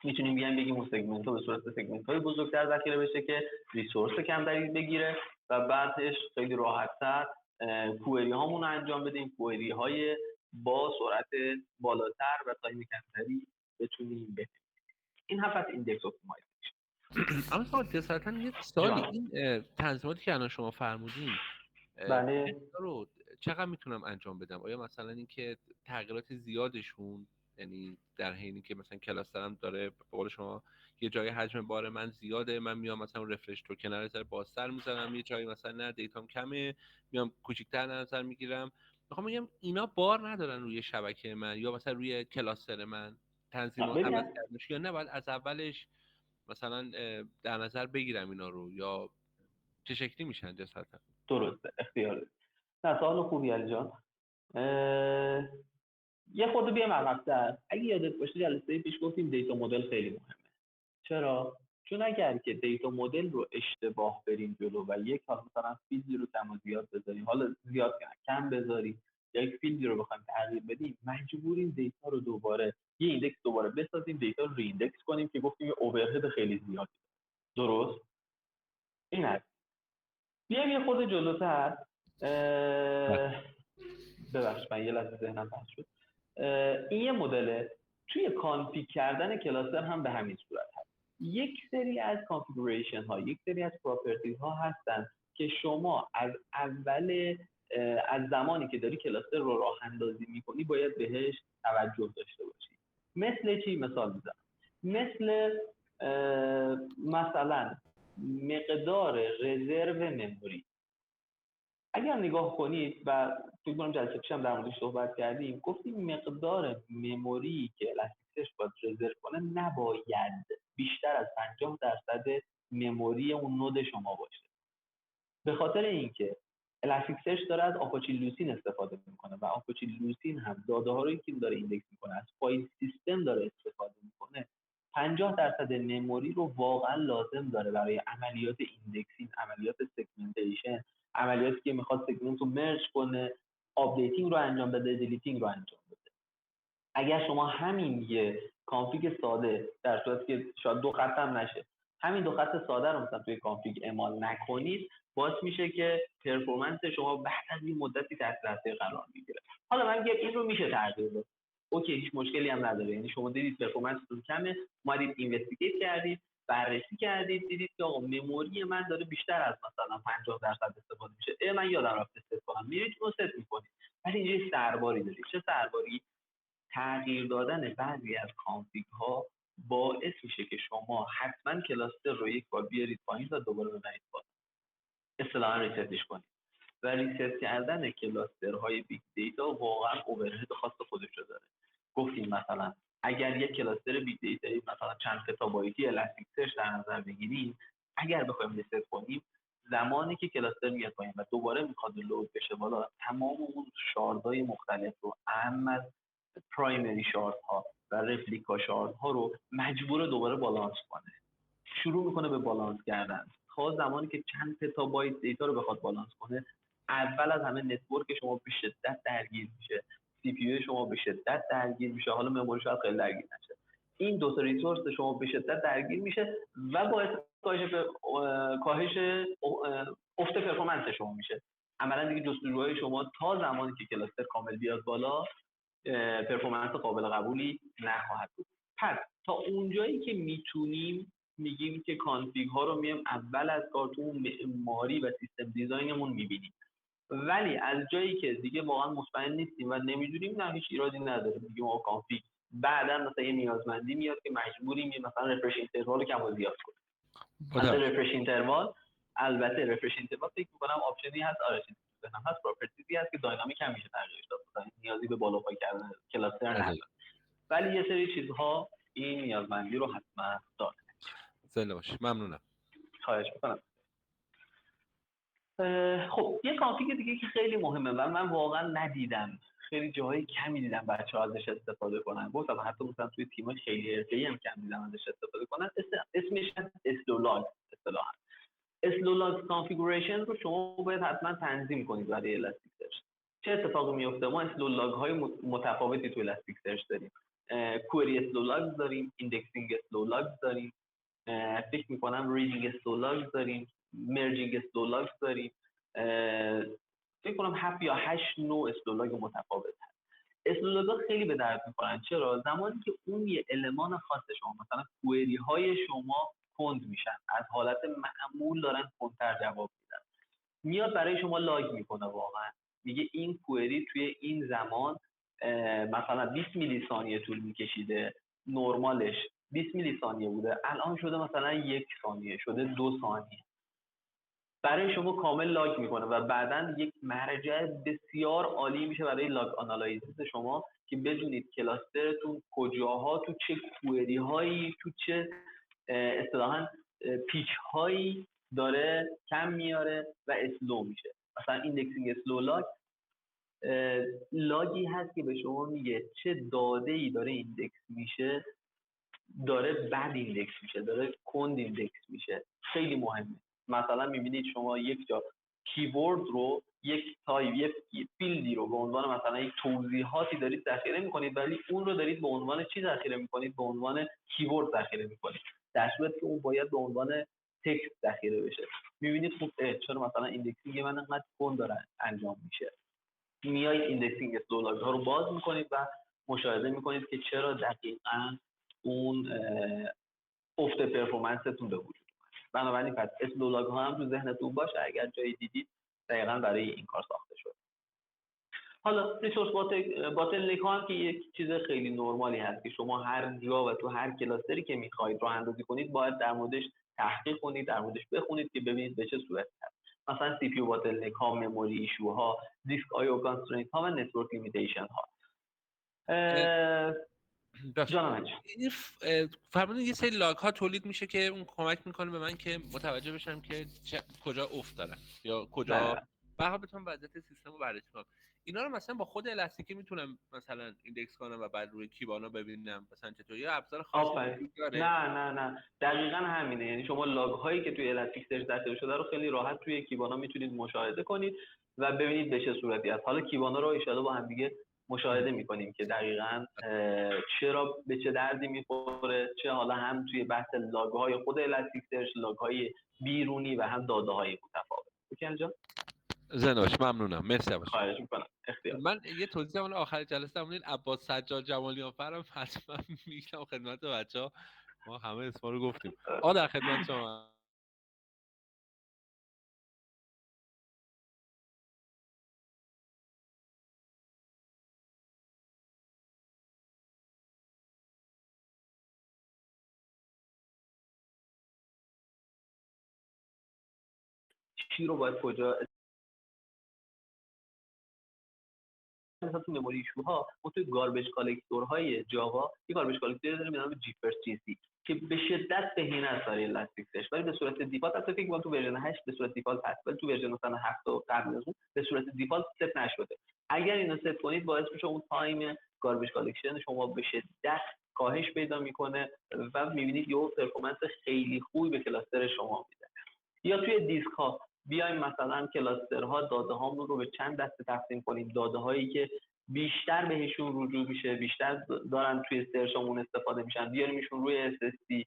میتونیم بیایم بگیم اون سگمنت ها به صورت سگمنت های بزرگتر ذخیره بشه که ریسورس کمتری بگیره و بعدش خیلی راحت‌تر کوئری هامون رو انجام بدیم، کوئری های با سرعت بالاتر و تایم کمتری بتونیم ببینیم. این هفت از ایندکس اپتیمایزیشن. اما سوال جسارتا یه سوالی، این تنظیماتی که الان شما فرمودین بله رو چقدر میتونم انجام بدم؟ آیا مثلا اینکه تغییرات زیادشون، یعنی در حینی که مثلا کلاسترم داره به قول شما یه جای حجم بار من زیاده، من میام مثلا رفرش توکن رو ذره بازتر میزنم، یه جایی مثلا نه دیتام کمه میام کوچیک‌تر نظر میگیرم، میخوام بگم اینا بار ندارن روی شبکه من یا مثلا روی کلاستر من تنظیمات عوض کردنش، یا نه باید از اولش مثلا در نظر بگیرم اینا رو، یا چه شکلی میشن جسارتا؟ درسته، اختیاره. نه سوال خوبی علی جان. یه خورده بیایم عقب‌تر. اگه یادت باشه جلسه پیش گفتیم دیتا مدل خیلی مهمه. چرا؟ چون اگر که دیتا مدل رو اشتباه بریم جلو و یک حالا مثلا فیلدی رو کم و زیاد بذاریم، حالا زیاد کم بذاریم، یا یک فیلدی رو بخوایم تغییر بدیم، مجبوریم دیتا رو دوباره یه ایندکس دوباره بسازیم، دیتا رو ریندکس کنیم که گفتیم یه اوورهد خیلی زیادی. درست؟ این هست. بیایم یه خورده جلوتر. ببخشید من یه لحظه ذهنم پس شد. این یه مدله. توی کانفیگ کردن کلاستر هم به همین صورت هست. یک سری از کانفیگوریشن ها، یک سری از پراپرتیز ها هستن که شما از اول از زمانی که داری کلاستر رو راه اندازی میکنی باید بهش توجه داشته باشی. مثل چی؟ مثال میزنم. مثل مثلا مقدار رزرو مموری. اگر نگاه کنید و فکر کنم جلسه پیش هم در موردش صحبت کردیم، گفتیم مقدار مموری که الاستیکسش باید رزرو کنه نباید بیشتر از 50% مموری اون نود شما باشه. به خاطر اینکه الاستیکسش داره از آپاچی لوسین استفاده میکنه و آپاچی لوسین هم داده ها رو که داره ایندکس میکنه از فایل سیستم داره استفاده میکنه، 50% مموری رو واقعا لازم داره برای عملیات ایندکسینگ، عملیات سگمنتیشن، عملیاتی که میخواد سگمنت رو مرج کنه، آپدیتینگ رو انجام بده، دیلیتینگ رو انجام بده. اگر شما همین یه کانفیگ ساده در صورتی که شاید 2 خط هم نشه، همین 2 خط ساده رو مثلا توی کانفیگ اعمال نکنید، باعث میشه که پرفورمنس شما بعد از این مدتی تحت تاثیر قرار میگیره. حالا من میگم این رو میشه تغییر داد. اوکی، هیچ مشکلی هم نداره. یعنی شما دیدید پرفورمنستون کمه، اومدید اینوستیگیت کردید، بررسی کردید، دیدید که آقا مموری من داره بیشتر از مثلا 50% استفاده میشه. من یادم رفت ست کنم. میرید اون ست میکنید. ولی اینجا سرباری دارید. چه سرباری؟ تغییر دادن بعضی از کانفیگ ها باعث میشه که شما حتما کلاستر رو یک بار بیارید پایین و دوباره ببرید بالا. اصطلاحاً ریستش کنید. و ریست کردن کلاسترهای بیگ دیتا واقعا اوورهد خاص خودش رو داره. گفتیم مثلا اگر یک کلاستر بیگ دیتا مثلا چند پتابایتی الاستیکسش در نظر بگیریم، اگر بخوایم ریست کنیم، زمانی که کلاستر میاد پایین و دوباره میخواد لود بشه بالا، تمام اون شاردهای مختلف رو، اهم از پرایمری شارد ها و رپلیکا شارد ها رو مجبور دوباره بالانس کنه. شروع میکنه به بالانس کردن. تا زمانی که چند پتابایت دیتا رو بخواد بالانس کنه، اول از همه نتورک شما به شدت درگیر میشه، سی پی یو شما به شدت درگیر میشه، حالا مموری شاید خیلی درگیر نشه. این دو تا ریسورس شما به شدت درگیر میشه و باعث کاهش افت پرفورمنس شما میشه. عملا دیگه جستجوهای شما تا زمانی که کلاستر کامل بیاد بالا پرفورمنس قابل قبولی نخواهد بود. پس تا اونجایی که میتونیم میگیم که کانفیگ ها رو میایم اول از کارتون معماری و سیستم دیزاینمون میبینیم، ولی از جایی که دیگه واقعا مطمئن نیستیم و نمیدونیم، نه هیچ ایرادی نداره میگیم آقا کانفیگ بعدا مثلا یه نیازمندی میاد که مجبوریم مثلا رفرش اینتروال رو کم و زیاد کنیم. مثلا رفرش اینتروال، البته رفرش اینتروال فکر می‌کنم آپشنی هست، آره بنام هست، پراپرتیزی هست که داینامیک هم میشه تغییرش داد، مثلا نیازی به بالا پایین کردن کلاستر نداره، ولی یه سری چیزها این نیازمندی رو حتما داره. زنده باشی. ممنونم. خواهش میکنم. خب یه کانفیگ دیگه که خیلی مهمه و من واقعا ندیدم، خیلی جاهای کمی دیدم بچه‌ها ازش استفاده کنن، گفتم حتی مثلا توی تیم‌های خیلی حرفه‌ای هم کم دیدم ازش استفاده کنن. اسمش اسلولاگ. اصطلاحاً اسلولاگ کانفیگوریشن رو شما باید حتما تنظیم کنید برای الاستیک سرچ. چه اتفاقی میفته؟ ما اسلولاگ های متفاوتی تو الاستیک سرچ داریم. کوئری اسلولاگ داریم، ایندکسینگ اسلولاگ داریم، فکر میکنم ریدینگ اسلولاگ داریم، مرجینگ اسلولاگ داریم. فکر کنم 7 یا 8 نوع اسلولاگ متفاوت هست. اسلولاگ‌ها خیلی به درد می‌خورن. چرا؟ زمانی که اون یه المان خاص شما، مثلا کوئری های شما کند میشن، از حالت معمول دارن کندتر جواب میدن، میاد برای شما لاگ میکنه، واقعا میگه این کوئری توی این زمان مثلا 20 میلی ثانیه طول میکشیده، نرمالش 20 میلی ثانیه بوده، الان شده مثلا 1 ثانیه، شده 2 ثانیه. برای شما کامل لاگ میکنه و بعداً یک مرجع بسیار عالی میشه برای لاگ آنالایزیس شما که بدونید کلاسترتون کجاها، تو چه کوئری هایی، تو چه اصطلاحاً پیچ هایی داره کم میاره و اسلو میشه. مثلا ایندکسینگ اسلو لاگ لاگی هست که به شما میگه چه داده ای داره ایندکس میشه، داره بد ایندکس میشه، داره کند ایندکس میشه. خیلی مهمه. مثلا میبینید شما یک جا کیورد رو، یک فیلدی رو به عنوان مثلا یک توضیحاتی دارید ذخیره میکنید، ولی اون رو دارید به عنوان چی ذخیره میکنید؟ به عنوان کیورد ذخیره میکنید، در صورتی که اون باید به عنوان تکست ذخیره بشه. میبینید خب چرا مثلا ایندکسینگ من انقدر کند داره انجام میشه؟ میایید ایندکسینگ اسلولاگ ها رو باز میکنید و مشاهده میکنید که چرا دقیقاً اون افت پرفورمنستون به وجود اومد. بنابراین پس اسلولاگ ها هم تو ذهنتون باشه، اگر جایی دیدید دقیقاً برای این کار ساخته شده. حالا ریسورس باتل نک ها هم که یک چیز خیلی نرمالی هست که شما هر جا و تو هر کلاستری که میخواید راه اندازی کنید باید در موردش تحقیق کنید، در موردش بخونید که ببینید به چه صورتی هست. مثلا سی پی یو باتل نک ها، مموری ایشو ها، دیسک آی او کانسترینت ها و نتورک لیمیتیشن ها. جانم فرمودین یه سری لاگ ها تولید میشه که اون کمک میکنه به من که متوجه بشم که کجا افت دارم یا کجا بها بتونم وضعیت سیستم رو بررسی کنم. اینا رو مثلا با خود الاستیک میتونم مثلا ایندکس کنم و بعد روی کیبانا ببینم مثلا چطور یا ابزار خاصی داره؟ نه دقیقاً همینه. یعنی شما لاگ هایی که توی الاستیک سرچ ذخیره شده رو خیلی راحت توی کیبانا میتونید مشاهده کنید و ببینید به چه صورتی است. حالا کیبانا رو ان شاءالله با هم دیگه مشاهده میکنیم که دقیقاً چرا به چه دردی میخوره، چه حالا هم توی بحث لاگ های خود الاستیک سرچ، لاگ های بیرونی و هم داده های متفاوت. اوکی انجام زنده باش. ممنونم. مرسی. خواهش میکنم. اختیار. من یه توضیح اون آخر جلسه همون عباس سجاد جمالیان فرم حتما میگم خدمت بچه‌ها، ما همه اسما رو گفتیم. در خدمت شما. چی رو باید کجا مثلا تو مموری ایشوها ما توی گاربیج کالکتور های جاوا یه گاربیج کالکتور داریم به نام جیپرس جی سی که به شدت بهینه است برای الاستیک سرچ، ولی به صورت دیفالت حتی فکر کنم تو ورژن 8 به صورت دیفالت هست، ولی تو ورژن مثلا 7 و قبل از اون به صورت دیفالت ست نشده. اگر اینو ست کنید باعث میشه اون تایم گاربیج کالکشن شما به شدت کاهش پیدا میکنه و میبینید یه پرفورمنس خیلی خوبی به کلاستر شما میده. یا توی دیسک ها بیایم مثلا کلاسترها داده هامون رو به چند دسته تقسیم کنیم، داده هایی که بیشتر بهشون رجوع میشه، بیشتر دارن توی سرچمون استفاده میشن، بیاریمشون روی SSD.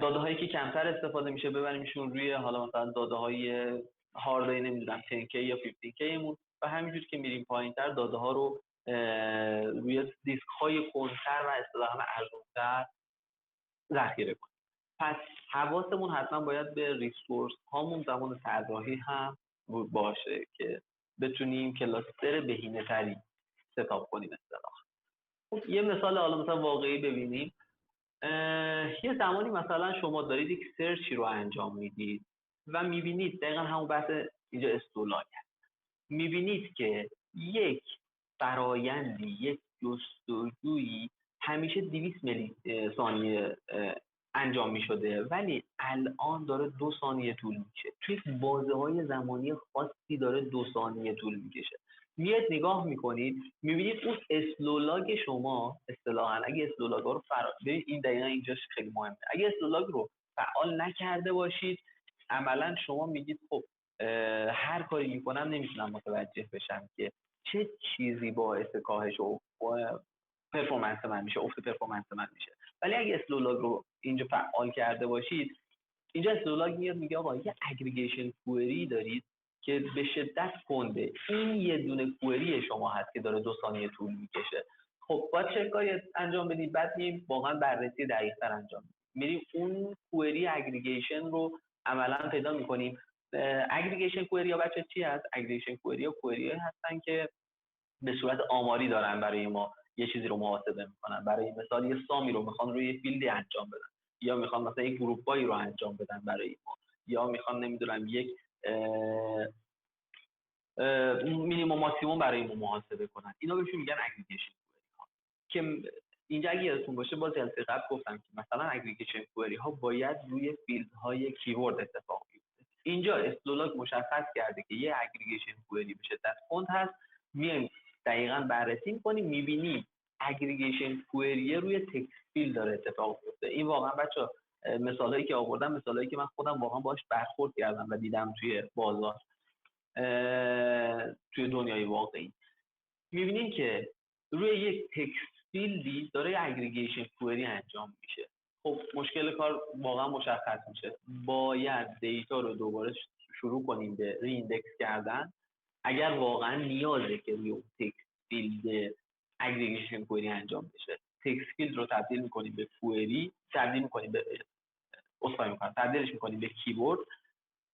داده هایی که کمتر استفاده میشه ببریمشون روی حالا مثلا داده های هاردی نمیدونم 10K یا 15K مون و همینجور که میریم پایینتر داده ها رو روی دیسک های کنتر و اصطلاحاً ارزان‌تر ذخیره کنیم. پس حواسمون حتما باید به ریسورس هامون زمان طراحی هم باشه که بتونیم کلاستر بهینه تری ستاپ کنیم. اصطلاحاً یه مثال حالا مثلا واقعی ببینیم. یه زمانی مثلا شما دارید یک سرچی رو انجام میدید و میبینید دقیقا همون بحث اینجا استولاگ هست، میبینید که یک فرایندی، یک جستجویی همیشه 200 میلی ثانیه انجام می شده، ولی الان داره 2 ثانیه طول میکشه. توی بازه‌های زمانی خاصی داره 2 ثانیه طول میکشه. میاد نگاه میکنید میبینید اون اسلولاگ شما اصطلاحاً اگه اسلولاگ رو ببینید این دقیقا اینجاش خیلی مهمه. اگه اسلولاگ رو فعال نکرده باشید عملا شما میگید خب هر کاری میکنم نمیتونم متوجه بشم که چه چیزی باعث کاهش و پرفورمنس من میشه، افت پرفورمنس من میشه. ولی اگه اسلولاگ رو اینجا فعال کرده باشید، اینجا اسلولاگ میاد میگه آقا یه اگریگیشن کوئری دارید که به شدت کنده، این یه دونه کوئری شما هست که داره 2 ثانیه طول میکشه. خب باید چه کاری انجام بدید؟ بعد میریم واقعا بررسی دقیق‌تر انجام بدیم، میریم اون کوئری اگریگیشن رو عملا پیدا میکنیم. اگریگیشن کوئری ها بچه چی هست؟ اگریگیشن کوئری ها کوئری هستن که به صورت آماری دارن برای ما یه چیزی رو محاسبه میکنن. برای مثال یه سامی رو میخوان روی فیلدی انجام بدن، یا میخوان مثلا یک گروپایی رو انجام بدن برای ما، یا میخوان نمیدونم یک مینیمم ماکسیمم برای ما محاسبه کنن. اینا بهشون میگن اگریگیشن کوئری ها. که اینجا اگه یادتون باشه باز جلسه قبل گفتم که مثلا اگریگیشن کوئری ها باید روی فیلدهای کیورد اتفاق بیفته. اینجا اسلولاگ مشخص کرده که یه اگریگیشن کوئری به شدت کند هست، میایم دقیقاً بررسی می‌کنیم، می‌بینیم اگریگیشن کوئری روی تکست فیلد داره اتفاق میفته. این واقعا بچه‌ها مثالایی که آوردم مثالایی که من خودم واقعا باهاش برخورد کردم و دیدم توی بازار، توی دنیای واقعی. می‌بینیم که روی یک تکست فیلدی داره اگریگیشن کوئری انجام میشه. خب مشکل کار واقعا مشخص میشه، باید دیتا رو دوباره شروع کنیم به ری ایندکس کردن اگر واقعا نیازه که روی اون تکست فیلد اگریگیشن کوئری انجام بشه. تکست فیلد رو تبدیل می‌کنیم به کوئری، تبدیلش می‌کنیم به کیورد.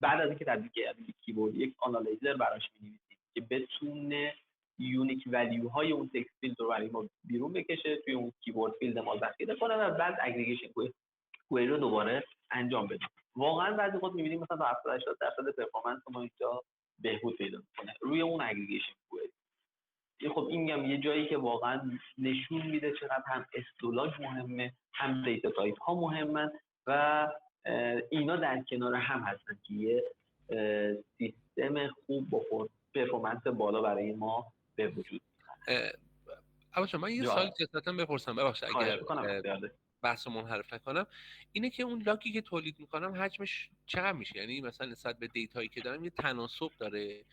بعد از اینکه تبدیل کردیم به کیورد یک آنالیزر براش می‌نویسیم که بتونه یونیک ولیو های اون تکست فیلد رو برای ما بیرون بکشه، توی اون کیورد فیلد ما ذخیره کنه و بعد اگریگیشن کوئری رو دوباره انجام بدیم. واقعا بعضی وقت می‌بینیم مثلا تا 70-80% پرفورمنس ما اینجا بهبود پیدا می‌کنه روی اون اگریگیشن کوئری. خب این میگم یه جایی که واقعا نشون میده چقدر هم استولاگ مهمه، هم دیتا تایپ ها مهمن و اینا در کنار هم هستن که یه سیستم خوب با پرفورمنس بالا برای ما به وجود میاد. اما من یه سوال جداً بپرسم، ببخشید اگر بحث رو منحرف نکنم، اینه که اون لاگی که تولید میکنم حجمش چقدر میشه؟ یعنی مثلا نسبت به دیتایی که دارم یه تناسب داره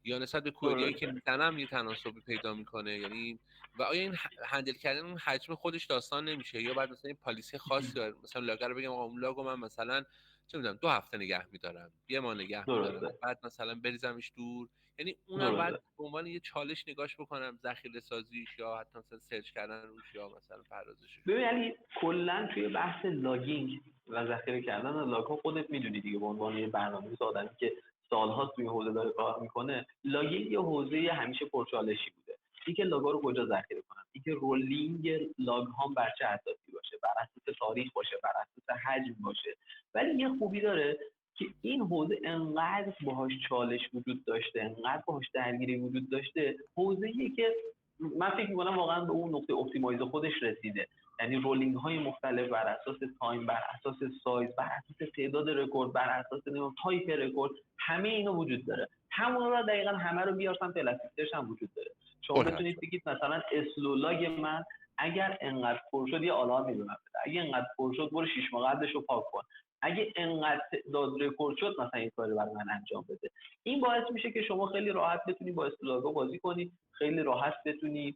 یا نسبت به کوئریایی که میزنم یه تناسبی پیدا میکنه؟ یعنی و آیا این هندل کردن اون حجم خودش داستان نمیشه یا بعد مثلا این پالیسی خاصی داره؟ مثلا لاگر رو بگم آقا اون لاگو من مثلا چه میدونم 2 هفته نگه میدارم، یه ماه نگه میدارم، بعد مثلا بریزمش دور، یعنی اونم بعد به عنوان یه چالش نگاش بکنم، ذخیره سازیش یا حتی مثلا سرچ کردن روش یا مثلا پردازش. ببین یعنی کلا توی بحث لاگینگ و ذخیره کردن لاگ ها خودت میدونی دیگه، به عنوان یه برنامه‌نویس آدمی که سال‌ها توی حوزه داره کار میکنه، لاگینگ یه حوزه همیشه پرچالشی بوده. اینکه لاگ‌ها رو کجا ذخیره کنم، اینکه رولینگ لاگ ها بر چه اساسی باشه، بر اساس تاریخ باشه، بر اساس حجم باشه. ولی یه خوبی داره که این حوزه انقدر باهاش چالش وجود داشته، انقدر باهاش درگیری وجود داشته، حوزه‌ایه که من فکر می‌کنم واقعا به اون نقطه اپتیمایز خودش رسیده. یعنی رولینگ های مختلف بر اساس تایم، بر اساس سایز، بر اساس تعداد رکورد، بر اساس تایپ رکورد، همه اینا وجود داره. همون رو دقیقاً همه رو بیار سمت الاستیک هم وجود داره. شما بتونید بگید مثلا اسلولاگ من اگر انقدر پر شد یه آلارم میدونم بده، اگه انقدر پر شد برو 6 ماه قبلش رو پاک کن، اگه انقدر تعداد رکورد شد مثلا این کارو برای من انجام بده. این باعث میشه که شما خیلی راحت بتونی با اسلولاگ‌ها بازی کنی، خیلی راحت بتونی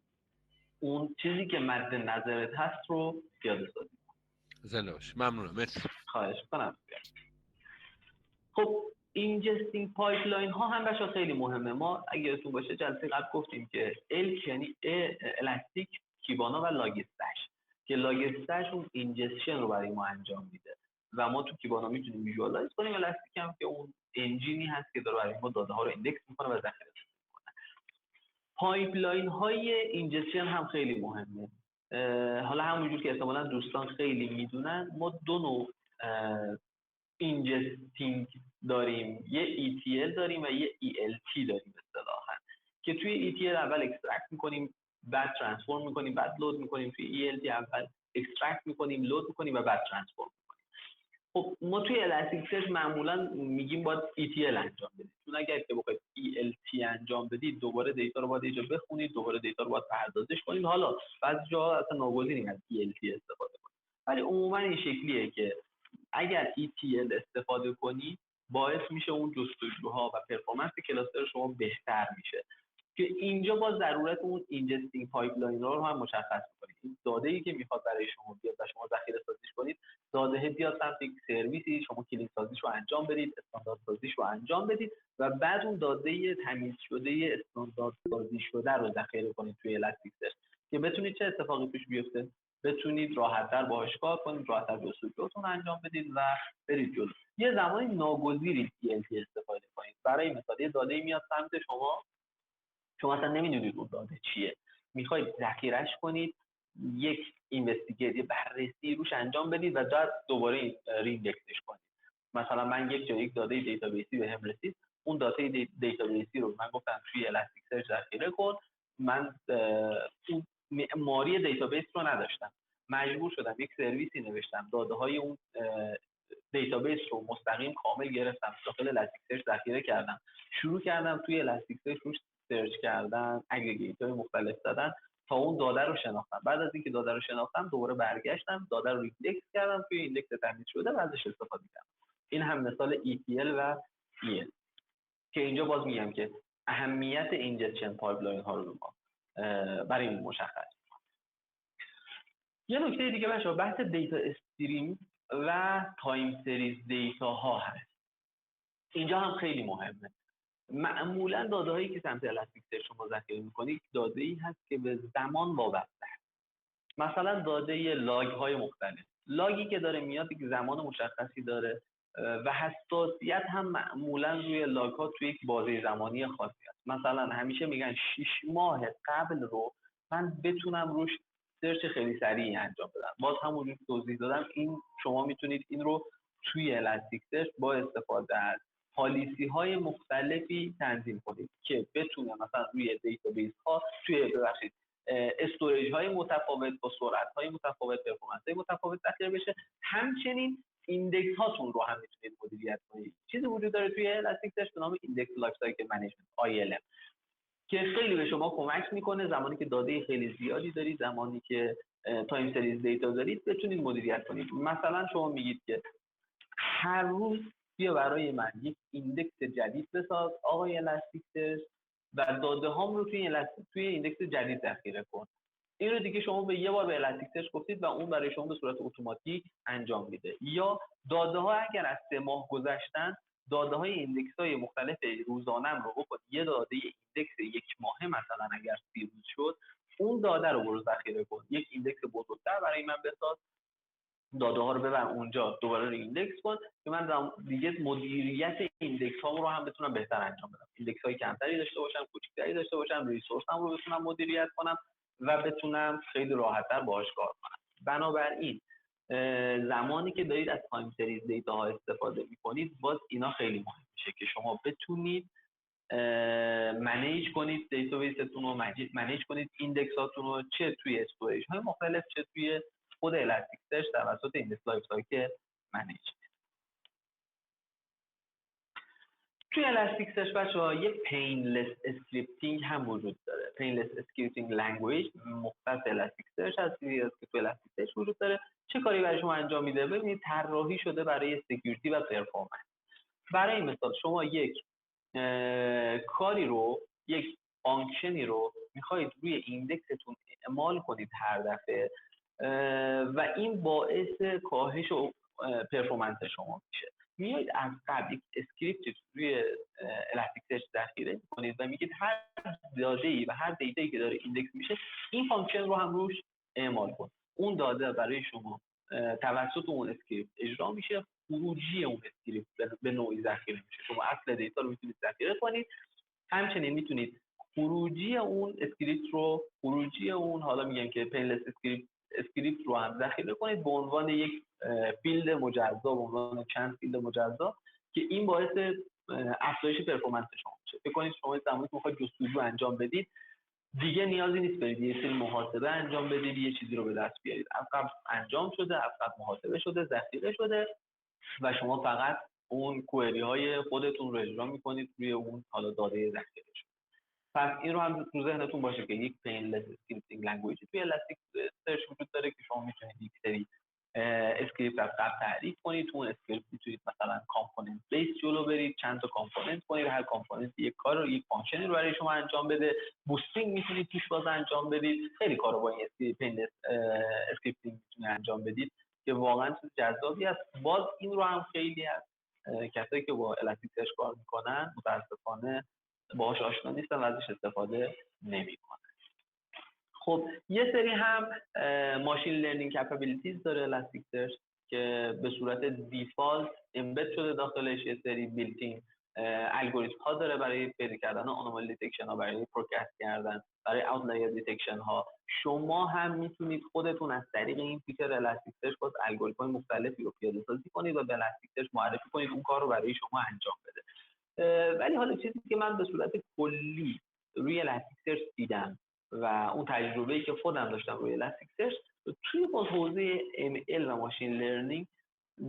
اون چیزی که مد نظرت هست رو پیاده سازی کنی. زنده باش. ممنونم. مرسی. خواهش می‌کنم. خب اینجستینگ پایپلاین ها هم بچه‌ها خیلی مهمه. ما اگه یادتون باشه جلسه قبل گفتیم که الک یعنی الاستیک، کیبانا و لاگستش، که لاگستش اون اینجستشن رو برای ما انجام میده و ما تو کیبانا میتونیم ویژوالایز کنیم. الاستیک هم که اون انجینی هست که داره برای ما داده ها رو ایندکس میکنه و ذخیره میکنه. پایپلاین های اینجستشن هم خیلی مهمه. حالا همونجور که احتمالاً دوستان خیلی میدونن، ما دو نوع اینجستینگ داریم، یه ETL داریم و یه ELT داریم اصطلاحاً، که توی ETL اول اکسترکت میکنیم، بعد ترانسفورم میکنیم، بعد لود میکنیم. توی ELT اول اکسترکت میکنیم، لود میکنیم و بعد ترانسفورم میکنیم. خب ما توی الستیک معمولا میگیم باید ETL انجام بدید، چون اگر که بخواید ELT انجام بدید دوباره دیتا رو باید اینجا بخونید، دوباره دیتا رو باید پردازش کنید. حالا بعضی جاها اصلا ناگزیرین از ELT استفاده کنید، ولی عموما این شکلیه که اگر ETL استفاده کنید باعث میشه اون جستجوها و پرفورمنس کلاستر شما بهتر میشه، که اینجا با ضرورت اون اینجستینگ پایپلاین رو هم مشخص می‌کنید. این داده‌ای که میخواد برای شما بیاد و شما ذخیره سازیش کنید، داده بیاد سمت یک سرویسی، شما کلین سازیش رو انجام بدید، استاندارد سازیش رو انجام بدید و بعد اون داده تمیز شده استاندارد سازی شده رو ذخیره کنید توی الستیکسرچ که بتونید چه اتفاقی توش بیفته، بتونید راحت‌تر باهاش کار کنید، راحت‌تر جستجوتون انجام بدید و برید جلو. یه زمانی ناگزیرید ELT استفاده کنید. برای مثال یه داده‌ای میاد سمت شما اصلا نمیدونید اون داده چیه، میخواید ذخیره‌اش کنید، یک اینوستیگیت، یه بررسی روش انجام بدید و بعد دوباره ریندکسش کنید. مثلا من یک داده دیتابیسی بهم رسید، اون داده دیتابیسی رو من گفتم توی الستیکسرچ ذخیره کن، من اون معماری دیتابیس رو نداشتم، مجبور شدم یک سرویسی نوشتم، داده های اون دیتابیس رو مستقیم کامل گرفتم، داخل الستیکسرچ ذخیره کردم، شروع کردم توی الستیکسرچ روش سرچ کردن، اگریگیت‌های مختلف زدن تا اون داده رو شناختم. بعد از اینکه داده رو شناختم دوباره برگشتم داده رو ایندکس کردم، توی ایندکس تمیز شده و ازش استفاده کردم. این هم مثال ETL و EL که اینجا باز میگم که اهمیت اینجکشن پایپلاین ها رو ما برای این مشخص. یه نکته دیگه بچه‌ها بحث دیتا استریم و تایم سریز دیتا ها هست. اینجا هم خیلی مهمه. معمولا داده‌هایی که سمت الستیکسرچ شما ذخیره می‌کنید داده‌ای هست که به زمان وابسته است. مثلا داده لاگ‌های مختلف، لاگی که داره میاد یک زمان مشخصی داره و حساسیت هم معمولا روی لاگ‌ها توی یک بازه زمانی خاصی است. مثلا همیشه میگن 6 ماه قبل رو من بتونم روش سرچ خیلی سریعی انجام بدم. باز همونجوری که توضیح دادم این شما میتونید این رو توی الستیکسرچ با استفاده از پالیسی های مختلفی تنظیم کنید که بتونه مثلا روی دیتابیس ها توی استوریج های متفاوت با سرعت های متفاوت، پرفورمنس های متفاوت ذخیره بشه. همچنین ایندکس هاتون رو هم میتونید مدیریت کنید. چیزی وجود داره توی الستیکسرچ به نام ایندکس لایف سایکل منیجمنت ILM که خیلی به شما کمک میکنه زمانی که داده خیلی زیادی دارید، زمانی که تایم سریز دیتا دارید بتونید مدیریت کنید. مثلا شما میگید که هر روز بیا برای من یک ایندکس جدید بساز آقای الستیکسرچ و داده هام رو توی ایندکس جدید ذخیره کن. این رو دیگه شما به یه بار به الستیکسرچ گفتید و اون برای شما به صورت اتوماتیک انجام میده. یا داده ها اگر از 3 ماه گذشتن، داده های ایندکس های مختلف روزانم رو بکن، یه داده ایندکس یک ماهه مثلا اگر 30 روز شد اون داده رو برو ذخیره کن، یک ایندکس بزرگتر برای من بساز، داده ها رو ببر اونجا دوباره رو ایندکس کن که من دیگه مدیریت ایندکس ها رو هم بتونم بهتر انجام بدم، ایندکس های کمتری داشته باشم، کوچیک‌تری داشته باشم، ریسورسم رو بتونم مدیریت کنم و بتونم خیلی راحت‌تر باهاش کار کنم. بنابراین زمانی که دارید از تایم سریز دیتا ها استفاده می‌کنید باز اینا خیلی مهم میشه که شما بتونید منیج کنید دیتابیستون رو، منیج کنید ایندکس هاتون رو، چه توی استوریج های مختلف چه توی خود الستیکسرچ توسط ایندکس لایف سایکل منیج. توی الستیکسرچ بچه‌ها یه پینلس اسکریپتینگ هم وجود داره. پینلس اسکریپتینگ لنگویج مختص الستیکسرچ هست که توی الستیکسرچ وجود داره. چه کاری برای شما انجام میده؟ ببینید طراحی شده برای سکیوریتی و پرفورمنس. برای مثال شما یک کاری رو، یک فانکشنی رو میخواید روی ایندکستون اعمال کنید هر دفعه و این باعث کاهش و پرفورمنس شما میشه. میایید از قبل یک اسکریپت روی الستیکسرچ ذخیره کنید و میگید هر داده‌ای و هر دیتایی که داره ایندکس میشه این فانکشن رو هم روش اعمال کن. اون داده برای شما توسط اون اسکریپت اجرا میشه، خروجی اون اسکریپت به نوعی ذخیره میشه. شما اصل دیتا رو میتونید ذخیره کنید، همچنین میتونید خروجی اون اسکریپت رو، خروجی اون حالا میگن که پینلس اسکریپت رو هم ذخیره کنید به عنوان یک فیلد مجزا، به عنوان چند فیلد مجزا که این باعث افزایش پرفورمنس شما میشه. فکر کنید شما زمانی که میخواید جستجو انجام بدید دیگه نیازی نیست برید یه سری محاسبه انجام بدید، یه چیزی رو به دست بیارید. عقب انجام شده، عقب محاسبه شده، ذخیره شده، و شما فقط اون کوئری های خودتون رو اجرا میکنید روی اون حالا داده ذخیره شده. پس این رو هم تو ذهنتون باشه که یک پینلس اسکریپتینگ لنگویج توی الاستیک سرچ وجود داره که شما میتونید یک سری اسکریپت از قبل تعریف کنید. تو اون اسکریپت میتونید مثلا کامپوننت بیس جلو برید، چند تا کامپوننت کنید، هر کامپوننت یک کار رو یک فانکشنی رو برای شما انجام بده. بوستینگ میتونید توش باز انجام بدید. خیلی کارو با این پینلس اسکریپتینگ میتونید انجام بدید که واقعا چیز جذابی است. باز این رو هم خیلی از کسایی که با الاستیک سرچ کار میکنن متاسفانه باهاش آشنا نیستن و ازش استفاده نمیکنن. خب یه سری هم ماشین لرنینگ کپابیلیتیز داره الاستیک سرچ که به صورت دیفالت امبد شده داخلش. یه سری بیلتین الگوریتم ها داره برای پیدا کردن آنومالی دیتکشن ها، برای فورکست کردن، برای اوتلایر دیتکشن ها. شما هم میتونید خودتون از طریق این فیچر الاستیک سرچ باز الگوریتم های مختلفی رو پیاده سازی کنید و به الاستیک سرچ معرفی کنید اون کار رو برای شما انجام بده. ولی حالا چیزی که من به صورت کلی روی الاستیک سرچ دیدم و اون تجربه‌ای که خودم داشتم روی الاستیک سرچ توی باز حوزه ML و ماشین لرنینگ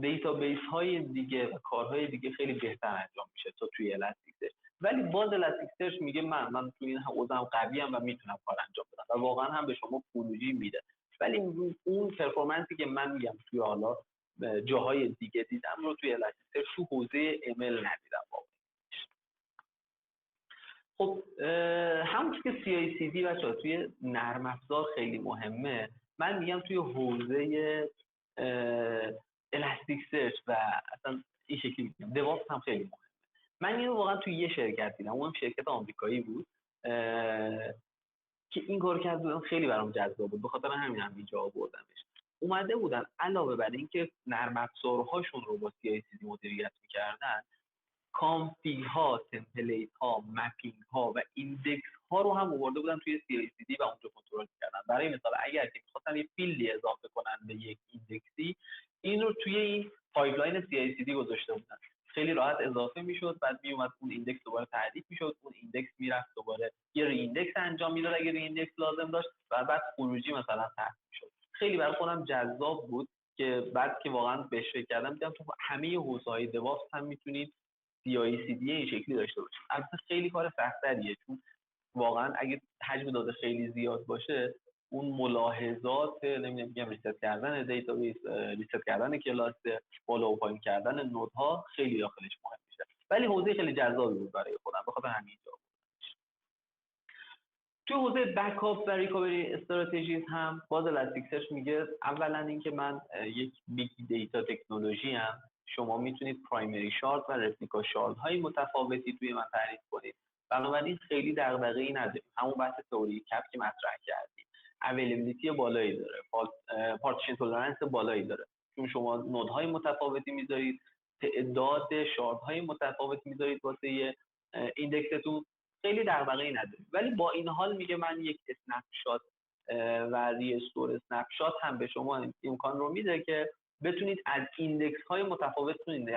دیتابیس های دیگه و کارهای دیگه خیلی بهتر انجام میشه تا توی الاستیک سرچ. ولی باز الاستیک سرچ میگه من توی این حوزه‌ام قوی‌ام و میتونم کار انجام بدم و واقعا هم به شما خروجی میده. ولی اون پرفورمنسی که من میگم توی حالا جاهای دیگه دیدم رو توی الاستیک سرچ تو حوزه ML ندیدم. خب همون که CI/CD بچه‌ها توی نرم افزار خیلی مهمه. من میگم توی حوزه الاستیک سرچ و اصلا این شکلی میگم دیوآپس هم خیلی مهمه. من اینو واقعا توی یه شرکت دیدم، اونم شرکت آمریکایی بود که این کارو کرده بودن. خیلی برام جذاب بود، به خاطر همین هم اینجا آوردمش. اومده بودن علاوه بر اینکه نرم افزارهاشون رو با CI/CD مدیریت می‌کردن، کانفیگ ها، تمپلیت ها، مپینگ ها و ایندکس ها رو هم آورده بودن توی CI/CD و اونجا کنترل کردن. برای مثال اگر که می‌خواستن یه فیلدی اضافه کنن به یک ایندکسی، این رو توی این پایپلاین CI/CD گذاشته بودن. خیلی راحت اضافه میشد، بعد میومد اون ایندکس دوباره تعریف میشد، اون ایندکس میرفت دوباره یه ری ایندکس انجام میداد اگه ری ایندکس لازم داشت و بعد خروجی مثلا ثبت میشد. خیلی برای خودم جذاب بود که بعد که واقعا بهش فکر کردم دیدم تو همه حوزه‌های دیوآپس هم میتونید CI/CD این شکلی داشته باشید. البته خیلی کار سخت‌تریه، چون واقعا اگه حجم داده خیلی زیاد باشه اون ملاحظات نمیگم ریست کردن دیتابیس، ریست کردن کلاس، بالا و پایین کردن نودها خیلی داخلش مهم میشه. ولی حوزه خیلی جذابی بود برای خودم، بخاطر همین جا. تو حوزه بکاپ و ریکاوری استراتژیز هم باز الاستیک سرچ میگه اولا اینکه من یک بیگ دیتا تکنولوژی ام. شما میتونید پرایمری شارد و رپلیکا شارد های متفاوتی توی من تعریف کنید، بنابراین خیلی دغدغه‌ای نداریم. همون بحث تئوری کپ که مطرح کردیم، اویلیبیلیتی بالایی داره، پارتیشن تولرنس بالایی داره، چون شما نودهای متفاوتی میذارید، تعداد شارد های متفاوتی میذارید واسه ایندکستون، خیلی دغدغه‌ای نداریم. ولی با این حال میگه من یک اسنپ شات و ریستور اسنپ شات هم به شما امکان رو میده که بتونید از ایندکس های متفاوتتون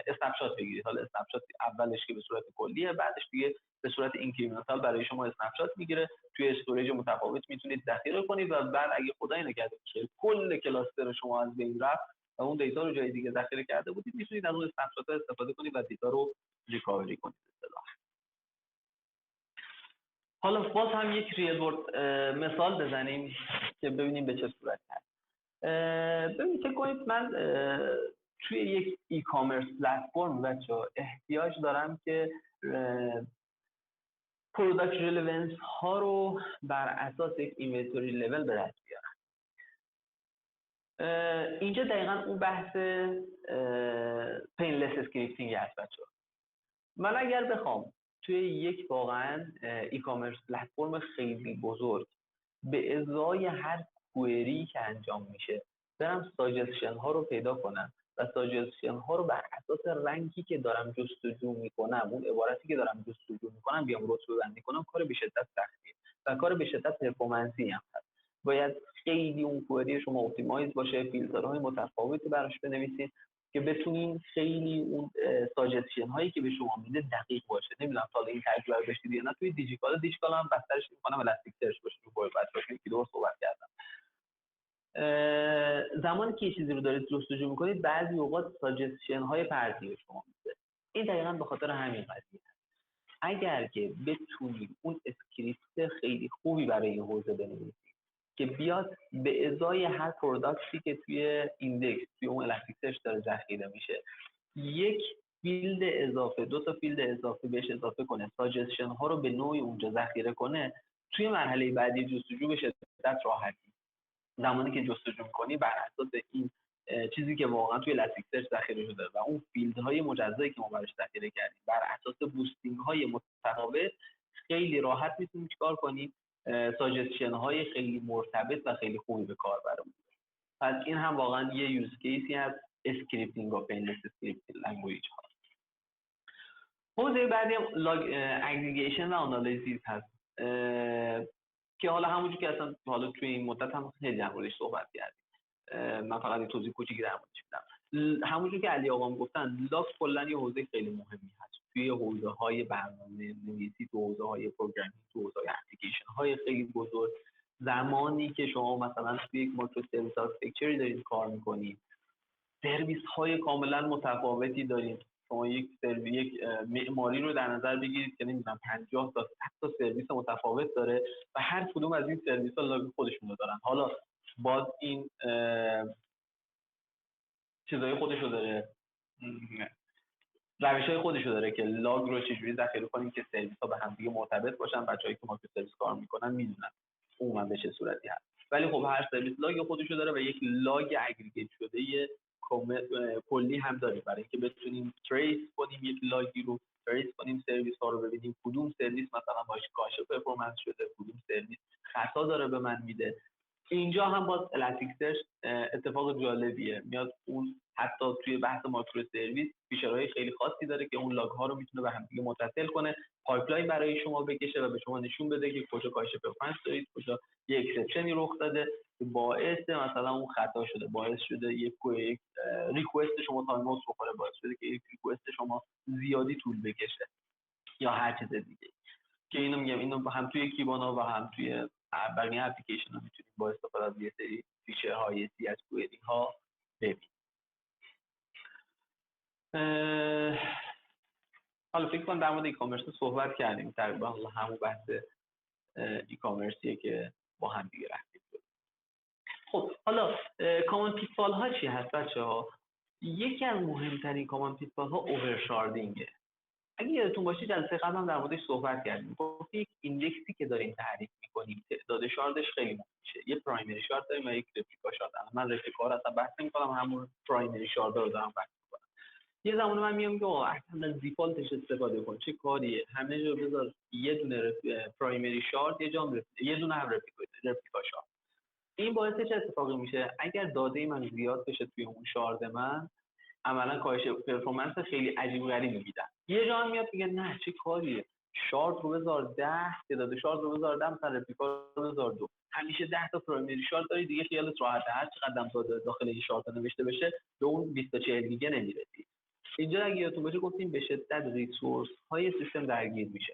اسنپ شات بگیرید. حالا اسنپ شات اولش که به صورت کلیه، بعدش دیگه به صورت اینکریمنتال برای شما اسنپ شات میگیره، توی استوریج متفاوت میتونید ذخیره کنید و بعد اگه خدای نکرده که کل کلاستر شما از بین رفت و اون دیتا رو جای دیگه ذخیره کرده بودید، میتونید از اون اسنپ شات استفاده کنید و دیتا رو ریکاوری کنید. حالا باز هم یک ریل ورد مثال بزنیم که ببینیم به چه صورت هست. ببینید فکر کنید من توی یک ای کامرس پلتفرم بچه‌ها احتیاج دارم که پروداکت ریلیونس ها رو بر اساس یک اینوینتوری لول به دست بیارم. اینجا دقیقاً اون بحث پینلس اسکریپتینگ هست بچه‌ها. من اگر بخوام توی یک واقعاً ای کامرس پلتفرم خیلی بزرگ به ازای هر کوئری که انجام میشه برم ساجستشن ها رو پیدا کنم و ساجستشن ها رو بر اساس رنگی که دارم جستجو میکنم، اون عبارتی که دارم جستجو میکنم بیام رتبه بندی کنم، کار به شدت سختیه و کار به شدت پرفورمنسی هم هست. باید خیلی اون کوئری شما اپتیمایز باشه، فیلترهای متفاوتی براش بنویسید که بتونین خیلی اون ساجستشن هایی که به شما میده دقیق باشه. نمیدونم تا این تجربه رو داشتید یا نه، توی دیجیکال هم بسترش میکنم الاستیک سرچ باشه. رو باید باشه که دور صحبت کردم. زمانی که یه چیزی رو دارید جستجو میکنید بعضی اوقات ساجستشن های پرتی به شما میده. این دقیقا به خاطر همین قضیه. اگر که بتونید اون اسکریپت خیلی خوبی برای این حوزه بنویسید که بیاد به ازای هر پروداکتی که توی ایندکس توی اون الستیک داره ذخیره میشه یک فیلد اضافه، 2 تا فیلد اضافه بهش اضافه کنه، ساجستشن ها رو به نوعی اونجا ذخیره کنه، توی مرحله بعدی جستجو به شدت راحتی. زمانی که جستجو می‌کنی بر اساس این چیزی که واقعا توی الستیک ذخیره شده و اون فیلدهای مجزایی که ما براش ذخیره کردیم بر اساس بوستینگ های متفاوت خیلی راحت میتونیم چیکار کنیم، ساجستشن های خیلی مرتبط و خیلی خوبی به کار برامون. پس این هم واقعا یه یوز کیسی از اسکریپتینگ و پینلس اسکریپتینگ لنگویج ها. حوزه بعدی لاگ اگریگیشن و آنالیزیس هست که حالا همونجوری که اصلا حالا توی این مدت هم خیلی در موردش صحبت کردیم. من فقط یه توضیح کوچیکی در موردش میدم. همونجوری که علی آقام گفتن لاگ کلا یه حوزه خیلی مهمی هست توی حوزه‌های برنامه‌نویسی، تو حوزه‌های پروگرامینگ، تو حوزه‌های اپلیکیشن های خیلی بزرگ. زمانی که شما مثلا توی یک مایکرو سرویس آرکیتکچری دارید کار می‌کنید، سرویس های کاملا متفاوتی دارید. شما یک معماری رو در نظر بگیرید که نمیدونم 50 تا 100 تا سرویس متفاوت داره و هر کدوم از این سرویس ها لاگ خودشون رو دارن. حالا باز این چیزای خودشو داره، روش‌های خودشو داره که لاگ رو چجوری ذخیره کنیم که سرویس ها به هم دیگه مرتبط باشن. بچه‌ای که مایکرو سرویس کار میکنن میدونن عموما به چه صورتی هست. ولی خب هر سرویس لاگ خودشو داره و یک لاگ اگریگیت شده کلی هم داریم برای اینکه بتونیم تریس کنیم، یک لاگی رو تریس کنیم، سرویس ها رو ببینیم کدوم سرویس مثلا باش کاهش پرفورمنس شده، کدوم سرویس خطا داره به من میده. اینجا هم باز الستیک اتفاق جالبیه میاد، اون حتی توی بحث مایکرو سرویس فیچرهای خیلی خاصی داره که اون لاگ ها رو میتونه به هم دیگه متصل کنه، پایپلاین برای شما بکشه و به شما نشون بده که کجا کاهش پرفورمنس دارید، کجا یه اکسپشنی رخ داده که باعث مثلا اون خطا شده، باعث شده یک ریکوست شما تایم اوت بخوره، باعث شده که یک ریکوست شما زیادی طول بکشه یا هر چیز دیگه. که اینو میگم، اینو هم توی کیبانا و هم توی بقیه اپلیکیشن ها میتونید با استفاده از یه سری فیچرهای سی اس کوئری ها ببینید. حالا فکر کنم در مورد ای کامرس صحبت کردیم، تقریبا همون بحث ای کامرسیه که با هم دیگه رفتیم. خب حالا کامن پیتفال ها چی هست بچه‌ها؟ یکی از مهمترین کامن پیتفال ها اوورشاردینگه. اگه یادتون باشه جلسه قبل هم در موردش صحبت کردیم. گفتیم یک ایندکسی که داریم تعریف می‌کنیم تعداد شاردش خیلی مهم میشه. یه پرایمری شارد داریم و یک رپلیکا شارد. من رپلیکا رو اصلا بحث نمی‌کنم، همون پرایمری شارد رو دارم بحث می‌کنم. یه زمانی من میام که اصلا از دیفالتش استفاده کن، چه کاریه؟ همه جا بذار یه دونه پرایمری شارد، یه دونه هم رپلیکا شارد. این باعث چه اتفاقی میشه؟ اگر داده من زیاد بشه توی اون شارد من، عملا کاهش پرفورمنس خیلی عجیب غریبی میدن. یه جا هم میاد میگه نه چه کاریه، شارد رو بذار 10، تعداد شارد رو بذار 10، مثلا رپلیکا رو بذار 2. همیشه 10 تا پرایمری شارد داری دیگه، خیالت راحته، هر چقدر داخل این شارد نوشته بشه به اون 20 تا 40 دیگه نمیرسی. اینجا اگه یادتون باشه گفتیم به شدت ریسورس های سیستم درگیر میشه،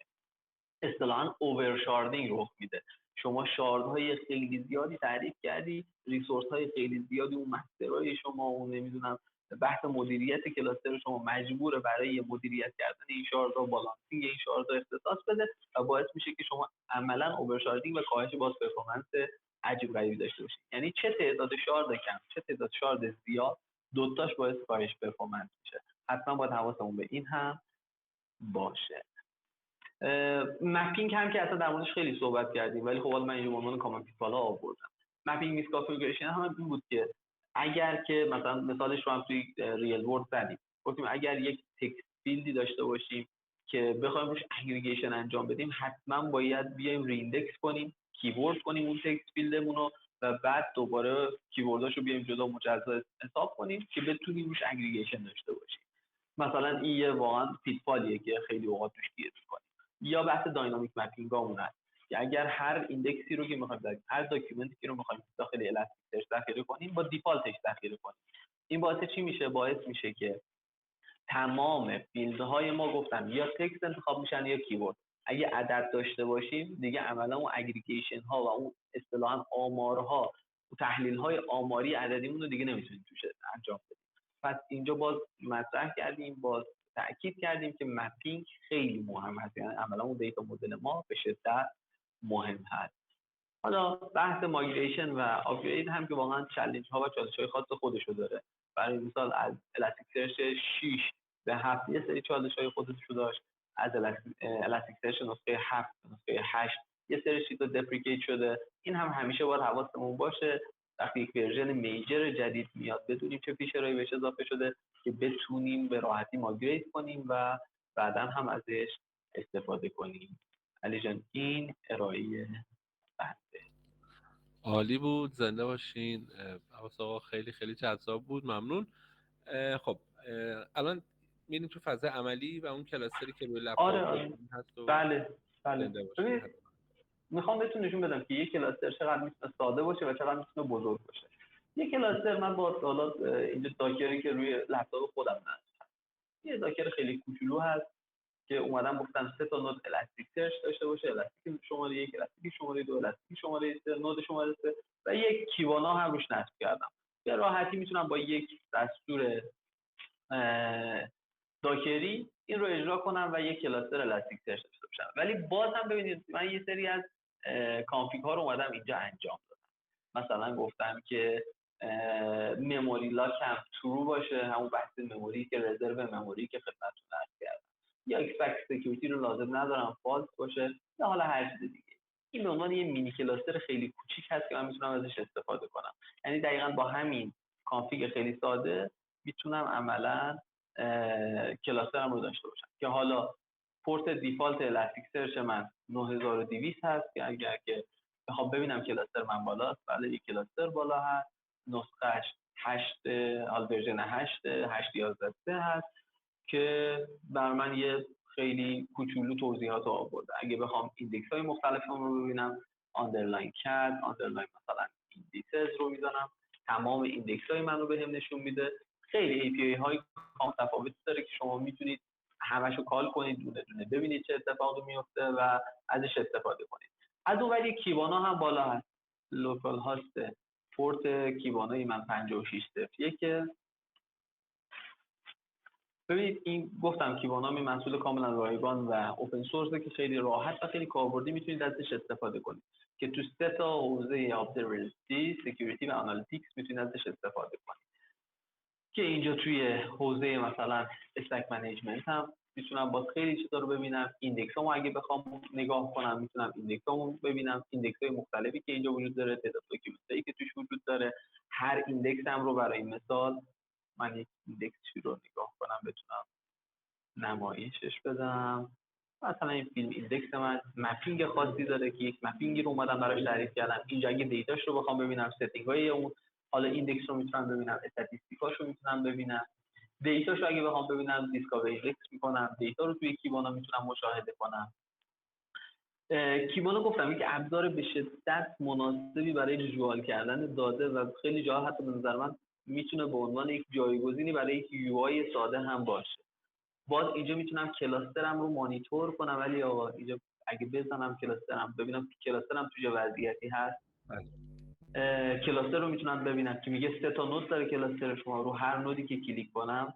اصطلاحاً اوورشاردینگ رخ میده. شما شاردهای خیلی زیادی تعریف کردی، ریسورس های خیلی زیادی، اون مسترهای شما، اون نمیدونم بحث مدیریت کلاستر شما مجبوره برای مدیریت کردن این شاردها بالانسینگ این شاردها اختصاص بده و باعث میشه که شما عملاً اوورشاردینگ و کاهش باز پرفورمنس عجیب غریبی داشته باشید. یعنی چه تعداد شارد کم چه تعداد شارد زیاد، دوتاش باعث کاهش پرفورمنس میشه. حتما باید حواسمون به این هم باشه. مپینگ هم که اصلا در موردش خیلی صحبت کردیم، ولی خب حالا من اینجا به عنوان کامن پیتفال ها آوردم. مپینگ میس کانفیگوریشن هم این بود که اگر که مثلا مثالش رو هم توی ریل ورلد زدیم، گفتیم اگر یک تکست فیلدی داشته باشیم که بخوایم روش اگریگیشن انجام بدیم، حتما باید بیایم ریندکس کنیم، کیورد کنیم اون تکست فیلدمون رو و بعد دوباره کیورداشو بیایم جدا مجزا حساب کنیم که بتونیم روش اگریگیشن داشته باشیم. مثلا این یه واقعا پیتفالیه که خیلی اوقات توش گیر می‌کنیم. یا بحث داینامیک مپینگ هامون هست که اگر هر ایندکسی رو که می‌خوایم بذاریم، هر داکیومنتی رو می‌خوایم داخل الستیک ذخیره کنیم، با دیفالتش ذخیره کنیم. این باعث چی میشه؟ باعث میشه که تمام فیلدهای ما گفتم یا تکست انتخاب میشن یا کیورد. اگه عدد داشته باشیم دیگه عملا اون اگریگیشن ها و اون اصطلاحاً آمارها تحلیل‌های آماری عددیمون رو دیگه نمیتونیم توش انجام بدیم. پس اینجا باز مطرح کردیم، باز تاکید کردیم که مپینگ خیلی مهم است، یعنی عملا اون دیتا مدل ما به شدت مهم هست. حالا بحث مایگریشن و آپگرید هم که واقعا چالش ها و چالش های خاص خودشو داره. برای مثال از الاستیک سرچ 6 به 7 یه سری چالش های خودشو داشت، از الاستیک سرچ نسخه 7 به نسخه 8 یه سری چیزا دپریکیت شده. این هم همیشه باید حواسمون باشه وقتی یک ورژن میجر جدید میاد بدونیم چه فیچرهایی بهش اضافه شده که بتونیم به راحتی مایگریت کنیم و بعدا هم ازش استفاده کنیم. علی جان این ارائه بحثه. عالی بود، زنده باشین. عباس آقا خیلی خیلی جذاب بود، ممنون. خب الان میریم تو فاز عملی و اون کلاستری که روی لپتاپ آره. هست و بله زنده باشین. ببینید میخوام بهتون نشون بدم که یک کلاستر چقدر میتونه ساده باشه و چقدر میتونه بزرگ باشه. یک کلاستر من با حالا اینجا داکری که روی لپتاپ خودم هست، یه داکر خیلی کوچولو هست که اومدن گفتن 3 تا نود الاستیک سرچ داشته باشه، الاستیک شماره 1، الاستیک شماره 2، الاستیک شماره 3، نود شماره 3 و یک کیوانا هم روش نصب کردم. به راحتی میتونم با یک دستور داکری این رو اجرا کنم و یک کلاستر الاستیک سرچ داشته باشم. ولی باز هم ببینید من یه سری از کانفیگ ها رو اومدم اینجا انجام دادم. مثلا گفتم که مموری لاک هم ترو باشه، همون بحث مموری که رزرو مموری که خدمتتون عرض کردم، یا اکسپکت سکیوریتی رو لازم ندارم فالس باشه، یا حالا هر چیز دیگه. این به عنوان یه مینی کلاستر خیلی کوچیک هست که من میتونم ازش استفاده کنم. یعنی دقیقاً با همین کانفیگ خیلی ساده میتونم عملاً کلاسترم رو داشته باشم که حالا پورت دیفالت الاستیک سرچ من 9200 هست که اگر که بخوام ببینم کلاستر من بالاست، بله یک کلاستر بالا هست، نسخهش 8 ورژن 8.11 هست که بر من یه خیلی کوچولو توضیحات آورده. اگه بخوام ایندکس های مختلفم رو ببینم، آندرلاین کد، آندرلاین مثلا ایندیسز رو میزنم، تمام ایندکس های من رو بهم نشون میده. خیلی API های متفاوتی داره که شما میتونید همشو کال کنید، دونه دونه ببینید چه اتفاقی میفته و ازش استفاده کنید. از اون ولی کیوانا هم بالا هست. لوکال هاست پورت کیوانای من 5601. ببینید این گفتم کیوانا می محصول کاملا رایگان و اوپن سورسه که خیلی راحت و خیلی کاربردی میتونید ازش استفاده کنید که تو 3 تا حوزه ابزروریبیلیتی، سکیوریتی و آنالیتیکس میتونید ازش استفاده کنید. که اینجا توی حوزه مثلا استک منیجمنت هم میتونم با خیلی چیزا رو ببینم. ایندکس هامو اگه بخوام نگاه کنم میتونم ایندکس هامو ببینم، ایندکس های مختلفی که اینجا وجود داره، تعداد داکیومنتایی که توش وجود داره. هر ایندکس هم رو برای مثال من یک ایندکسی رو نگاه کنم بتونم نمایشش بدم. مثلا این فیلم ایندکس من مپینگ خاصی داره که یک مپینگی رو اومدم براش تعریف کردم. اینجا اگه دیتاش رو بخوام ببینم، ستینگ های اون حالا ایندکس رو میتونم ببینم، استاتستیکاش رو میتونم ببینم، دیتاش رو اگه بخوام ببینم دیسکاور ایندکس میکنم، دیتا رو توی کیوانا میتونم مشاهده کنم. کیوانا گفتم یک ابزار به شدت مناسبی برای ویژوال کردن داده و خیلی جاها حتی به نظر من میتونه به عنوان یک جایگزینی برای یک UI ساده هم باشه. باز اینجا میتونم کلاسترم رو مانیتور کنم، ولی آقا اینجا اگه بزنم کلاسترم ببینم کلاسترم تو چه وضعیتی هست. کلاستر رو میتونم ببینم که میگه 3 تا نود داره کلاستر شما. رو هر نودی که کلیک کنم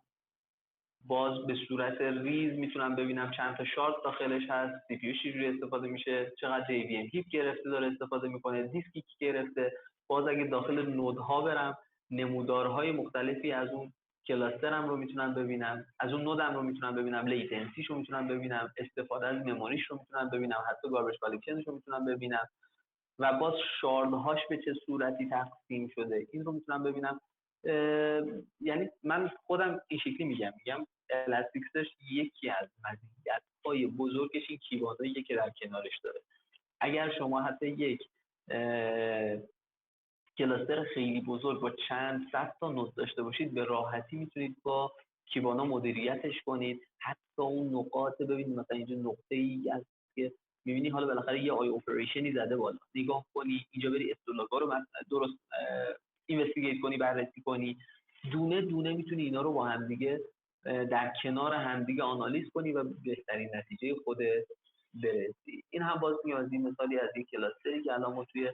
باز به صورت ریز میتونم ببینم چند تا شارت داخلش هست، سی پی یو چجوری استفاده میشه، چقدر JVM هیپ گرفته داره استفاده میکنه، دیسکی که گرفته. باز اگه داخل نودها برم نمودارهای مختلفی از اون کلاسترم رو میتونم ببینم، از اون نودم رو میتونم ببینم، لیتنسیش رو میتونم ببینم، استفاده از مموریش رو میتونم ببینم، حتی گاربیج کالکشنش رو میتونم ببینم و باز شاردهاش به چه صورتی تقسیم شده این رو میتونم ببینم. یعنی من خودم این شکلی میگم الاستیک سرچ یکی از مزیت‌های بزرگش این کیواناییه که در کنارش داره. اگر شما حتی یک کلاستر خیلی بزرگ با چند صد تا نود داشته باشید به راحتی میتونید با کیوانا مدیریتش کنید. حتی اون نقاط ببینید مثلا اینجا نقطه‌ای از که می‌بینی حالا بالاخره یه آی اپریشنی زده بالا، نگاه کنی اینجا بری استولاگا رو درست اینوستیگیت کنی، بررسی کنی، دونه دونه میتونی اینا رو با هم دیگه در کنار همدیگه آنالیز کنی و بهترین نتیجه خودت برسی. این هم باز نیازی مثالی از یک کلاستری که الان ما توی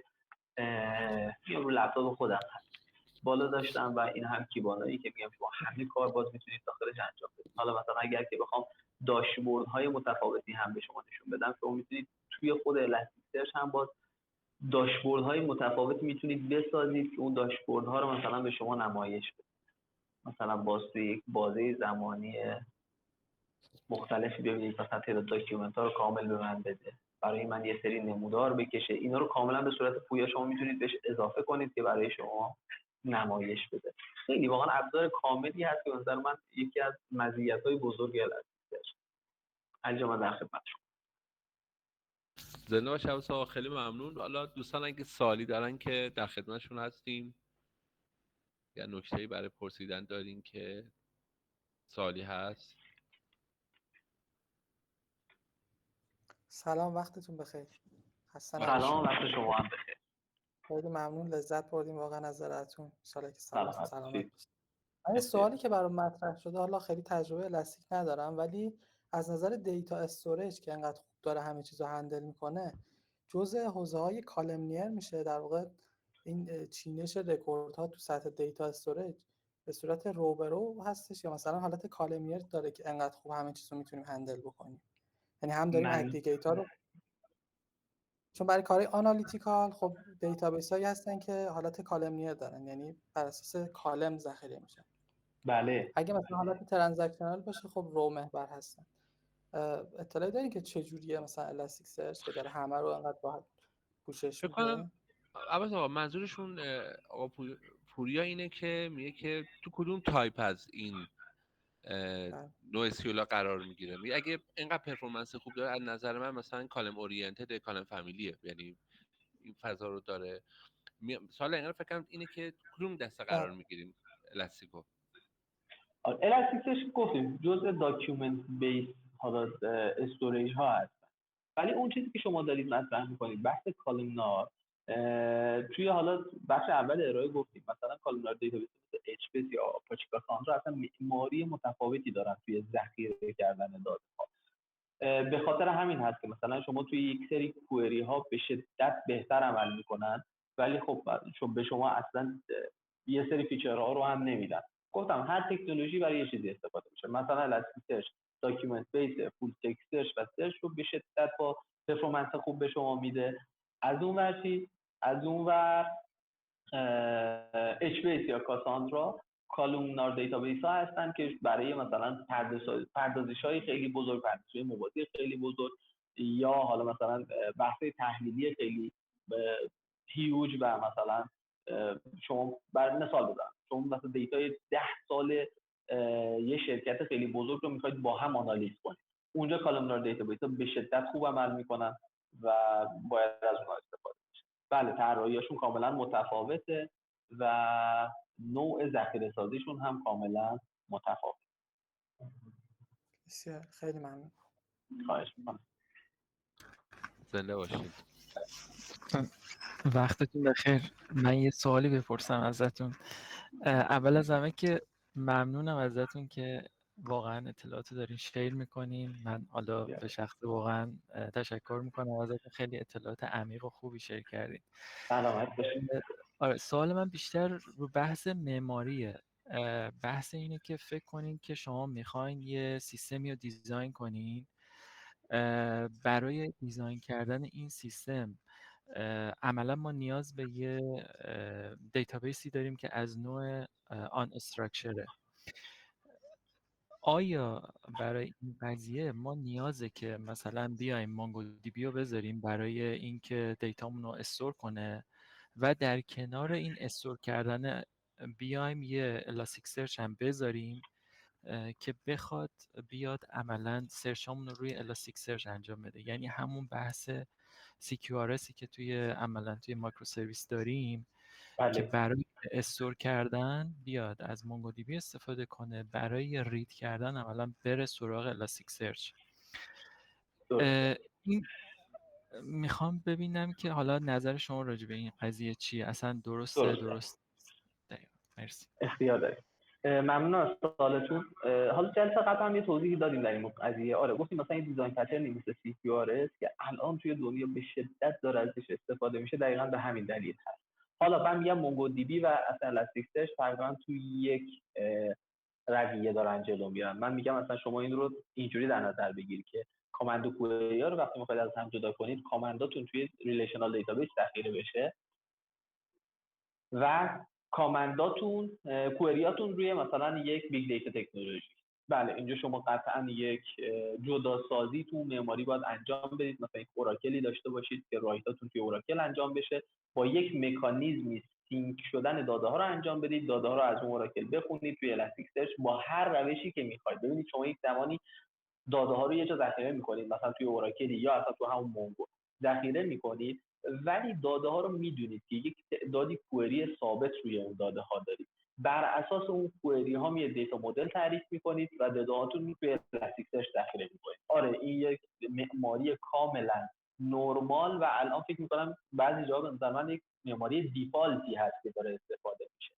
میام رو لپتاپ خودم هست بالا داشتم و این هم کیبانایی که میگم شما همه کار باز میتونید داخلش انجام بدید. حالا مثلا اگر که بخوام داشبورد های متفاوتی هم به شما نشون بدم، شما میتونید توی خود الستیک هم باز داشبورد های متفاوتی میتونید بسازید که اون داشبورد ها رو مثلا به شما نمایش بده. مثلا باز توی یک بازه زمانی مختلفی ببینید، مثلا تعداد داکیومنت ها رو کامل به من بده، برای من یه سری نمودار بکشه، اینا رو کاملا به صورت پویا شما میتونید بهش اضافه کنید که برای شما نمایش بده. خیلی واقعا ابزار کاملی هست که به نظر من یکی از مزیت‌های بزرگی هست. انجام در خدمت شما. زنده باشم آقا، خیلی ممنون. حالا دوستان اگه سوالی دارن که در خدمتشون هستیم، یا نکته‌ای برای پرسیدن دارین که سوالی هست؟ سلام، وقتتون بخیر. خسته سلام، نباشید. وقت شما هم بخیر. خیلی ممنون، لذت بردیم واقعا از زرعتون. ان شاءالله که سلامت سلامت باشید. باشید. من یه سوالی که برام مطرح شده، حالا خیلی تجربه الاستیک ندارم، ولی از نظر دیتا استوریج که انقدر خوب داره همه چیزو هندل میکنه، جزء حوزه‌های کالمنیر میشه در واقع. این چینش رکوردها تو سطح دیتا استوریج به صورت رو به رو هستش، یا مثلا حالت کالمنیر داره که انقدر خوب همه چیزو میتونیم هندل بکنیم؟ یعنی هم داریم من اگریگیتور رو، چون برای کارهای آنالیتیکال خب دیتابیس هایی هستن که حالت کالمنیر دارن، یعنی بر اساس کالم ذخیره میشن. بله اگه مثلا حالت ترانزکشنال باشه خب رو محور هستن. اطلاعی دارین که چجوریه مثلا الاستیک سرچ که داره همه رو انقدر راحت پوشش فکر کنم میده؟ عباس آقا منظورشون آقا پوریا اینه که میگه که تو کدوم تایپ از این نوع سیولا قرار میگیره. میگه اگه اینقدر پرفورمنس خوب داره، از نظر من مثلا کالم اورینتد کالم فامیلیه، یعنی این فضا رو داره. سوال اینقدر فکر کنم اینه که تو کدوم دسته قرار میگیریم الاستیکو. الاستیکش گفتیم جزء داکیومنت بیس حالا استوریج ها هست، ولی اون چیزی که شما دارید مطرح میکنید بحث کالمنار، توی حالا بخش اول ارائه گفتیم مثلا کالمنار دیتابیس مثل اچ یا آپاچی کاساندرا اصلا معماری متفاوتی دارن توی ذخیره کردن داده ها. به خاطر همین هست که مثلا شما توی یک سری کوئری ها به شدت بهتر عمل میکنن، ولی خب چون به شما اصلا یه سری فیچرها رو هم نمیدن. گفتم هر تکنولوژی برای یه چیزی استفاده میشه. مثلا الاستیک داکیومنت بیس فول تکست سرچ و سرچ رو به شدت با پرفورمنس خوب به شما میده. از اون ور چی؟ از اون ور اچ بیس یا کاساندرا کالومنار دیتابیس ها هستن که برای مثلا پردازش های خیلی بزرگ، پردازش های موازی خیلی بزرگ، یا حالا مثلا بحث تحلیلی خیلی هیوج و مثلا شما بر مثال بزنم شما مثلا دیتای 10 سال یه شرکت خیلی بزرگ رو میخواید با هم آنالیز کنید، اونجا کالومنار دیتابیس ها به شدت خوب عمل میکنن و باید از اونها استفاده. بله طراحیاشون کاملا متفاوته و نوع ذخیره سازیشون هم کاملا متفاوت. بسیار خیلی ممنون. خواهش میکنم. زنده باشید. وقتتون بخیر. من یه سوالی بپرسم ازتون. اول از همه که ممنونم ازتون که واقعا اطلاعاتو دارین شیر میکنین. من حالا به شخص واقعا تشکر میکنم ازتون، خیلی اطلاعات عمیق و خوبی شیر کردین. سلامت باشید. آره، سوال من بیشتر رو بحث معماریه. بحث اینه که فکر کنین که شما میخواین یه سیستمی رو دیزاین کنین. برای دیزاین کردن این سیستم عملا ما نیاز به یه دیتابیسی داریم که از نوع آن استراکچره. آیا برای این قضیه ما نیازه که مثلا بیایم مانگو دی بی رو بذاریم برای اینکه دیتامون رو استور کنه و در کنار این استور کردن بیایم یه الاستیک سرچ هم بذاریم که بخواد بیاد عملا سرچامون رو روی الاستیک سرچ انجام بده؟ یعنی همون بحث CQRSی که عملا توی مایکرو سرویس داریم که برای استور کردن بیاد از مونگو دی بی استفاده کنه، برای رید کردن عملا بره سراغ الاستیک سرچ. این میخوام ببینم که حالا نظر شما راجع به این قضیه چیه؟ اصلا درسته؟ درست؟ مرسی. اختیار دارید. ممنون از سوالتون. حالا جلسه قبل هم یه توضیحی دادیم در این قضیه. آره گفتیم مثلا این دیزاین پترنی مثل CQRS که الان توی دنیا به شدت داره ازش استفاده میشه دقیقاً به همین دلیل هست. حالا من میگم مونگو و اصلا الاستیک تقریبا توی یک رویه دارن جلو میرن. من میگم مثلا شما این رو اینجوری در نظر بگیرید که کامند و کوئری ها رو وقتی میخواید از هم جدا کنید، کامنداتون توی ریلیشنال دیتابیس ذخیره بشه و کامنداتون کوئریاتون روی مثلا یک بیگ دیتا تکنولوژی. بله اینجا شما قطعا یک جداسازی تو معماری باید انجام بدید، مثلا یک اوراکلی داشته باشید که رایتاتون توی اوراکل انجام بشه، با یک مکانیزمی سینک شدن داده ها رو انجام بدید، داده ها رو از اون اوراکل بخونید توی الاستیک سرچ با هر روشی که میخواید. ببینید شما یک زمانی داده ها رو یه جا ذخیره میکنید، مثلا توی اوراکلی یا اصلا تو همون مونگو ذخیره میکنید، ولی داده ها رو میدونید که یک تعدادی کوئری ثابت روی اون داده ها دارید. بر اساس اون کوئری ها میاد دیتا مدل تعریف میکنید و داده هاتون توی الاستیک سرچ ذخیره میکنید. آره این یک معماری کاملا نرمال و الان فکر میکنم بعضی جاها به نظر من یک معماری دیفالتی هست که داره استفاده میشه.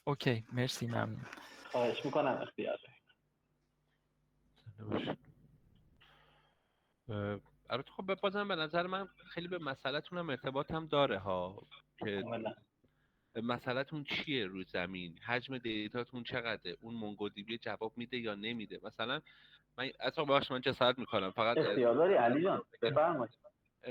اوکی مرسی ممنون. خواهش میکنم اختیار البته خب بازم به نظر من خیلی به مسئله‌تون هم ارتباط هم داره ها، که مسئله‌تون چیه روی زمین، حجم دیتاتون چقدره، اون مونگودیبی جواب میده یا نمیده. مثلا من اصلا باهاش من جسارت میکنم فقط اختیار داری علی جان بفرمایید.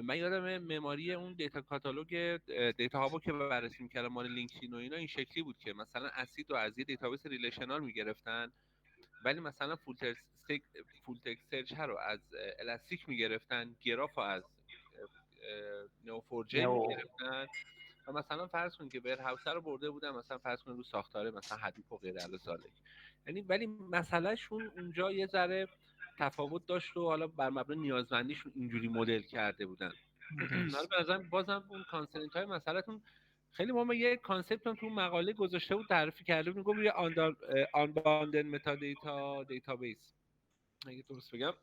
من یادم معماری اون دیتا کاتالوگ دیتا هابو که بررسی می‌کردم مال لینکدین و اینا این شکلی بود که مثلا اسید رو از یه دیتابیس ریلیشنال میگرفتن، ولی مثلا فول تکست سرچ ها رو از الاستیک میگرفتن، گراف رو از نو4j میگرفتن و مثلا فرض کنید که ور هاوس رو برده بودن مثلا فرض کنید رو ساختاره مثلا حدیث و غیره الازالک. یعنی ولی مسئلهشون اونجا یه ذره تفاوت داشت و حالا بر مبنای نیازمندیشون اینجوری مدل کرده بودن. حالا به نظرم بازم اون کانسنت های مسئلهتون خیلی مهمه. یه کانسپت هم تو مقاله گذاشته بود تعریف کرده بود، میگم روی آن باندد متا دیتابیس اگه درست بگم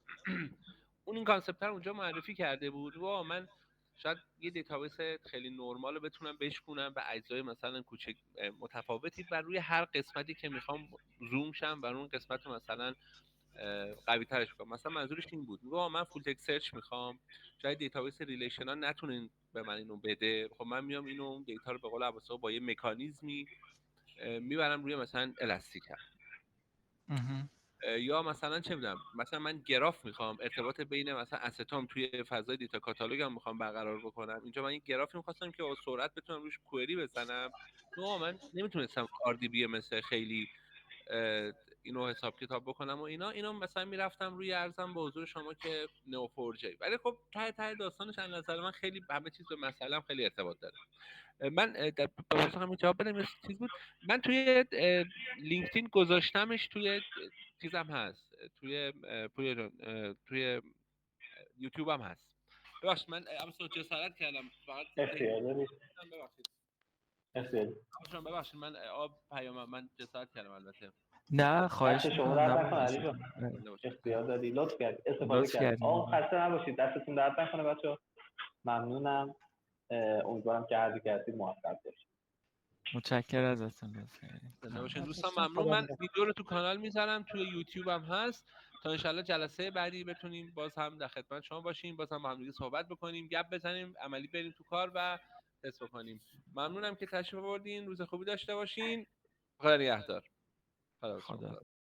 اون این کانسپت رو اونجا معرفی کرده بود و من شاید یه دیتابیس خیلی نرمال رو بتونم بشکنم به اجزای مثلا کوچک متفاوتی و روی هر قسمتی که میخوام زوم شم و اون قسمت رو مثلا قوی ترش کنم. مثلا منظورش این بود میگم من فول تکست سرچ میخوام، شاید دیتابیس ریلیشنال نتونین به من اینو بده، خب من میام اینو اون دیتا رو به قول عباسا با یه مکانیزمی میبرم روی مثلا الاستیک. یا مثلا چه میدونم مثلا من گراف میخوام، ارتباط بین مثلا استام توی فضای دیتا کاتالوگم میخوام برقرار بکنم، اینجا من این گرافی میخواستم که با سرعت بتونم روش کوئری بزنم. نه من نمیتونستم RDB مثل خیلی اینو حساب کتاب بکنم و اینا مثلا میرفتم روی ارزم به حضور شما که نو4j. ولی خب ته داستانش از نظر من خیلی همه چیز به مسئله خیلی ارتباط داره. من در بخواستم همین جواب بدم یه چیز بود، من توی لینکدین گذاشتمش، توی چیزم هست، توی یوتیوب هم هست. ببخشید من امروز جسارت کردم فقط اختیار دارید. ببخشید من پیام من جسارت کردم البته. نه خواهش شما درد نکنه علی جان. اختیار دادی، لطف کردی، استفاده کردید. خسته نباشید، دستتون درد نکنه بچه‌ها. ممنونم. امیدوارم که هر کردید موفق باشید. متشکرم ازتون. دوستان ممنون. من ویدیو رو تو کانال میذارم، توی یوتیوب هم هست تا انشالله جلسه بعدی بتونیم باز هم در خدمت شما باشیم، باز هم با هم دیگه صحبت بکنیم، گپ بزنیم، عملی بریم تو کار و تست بکنیم. ممنونم که تشریف آوردین. روز خوبی داشته باشین. خدا نگهدار. خدا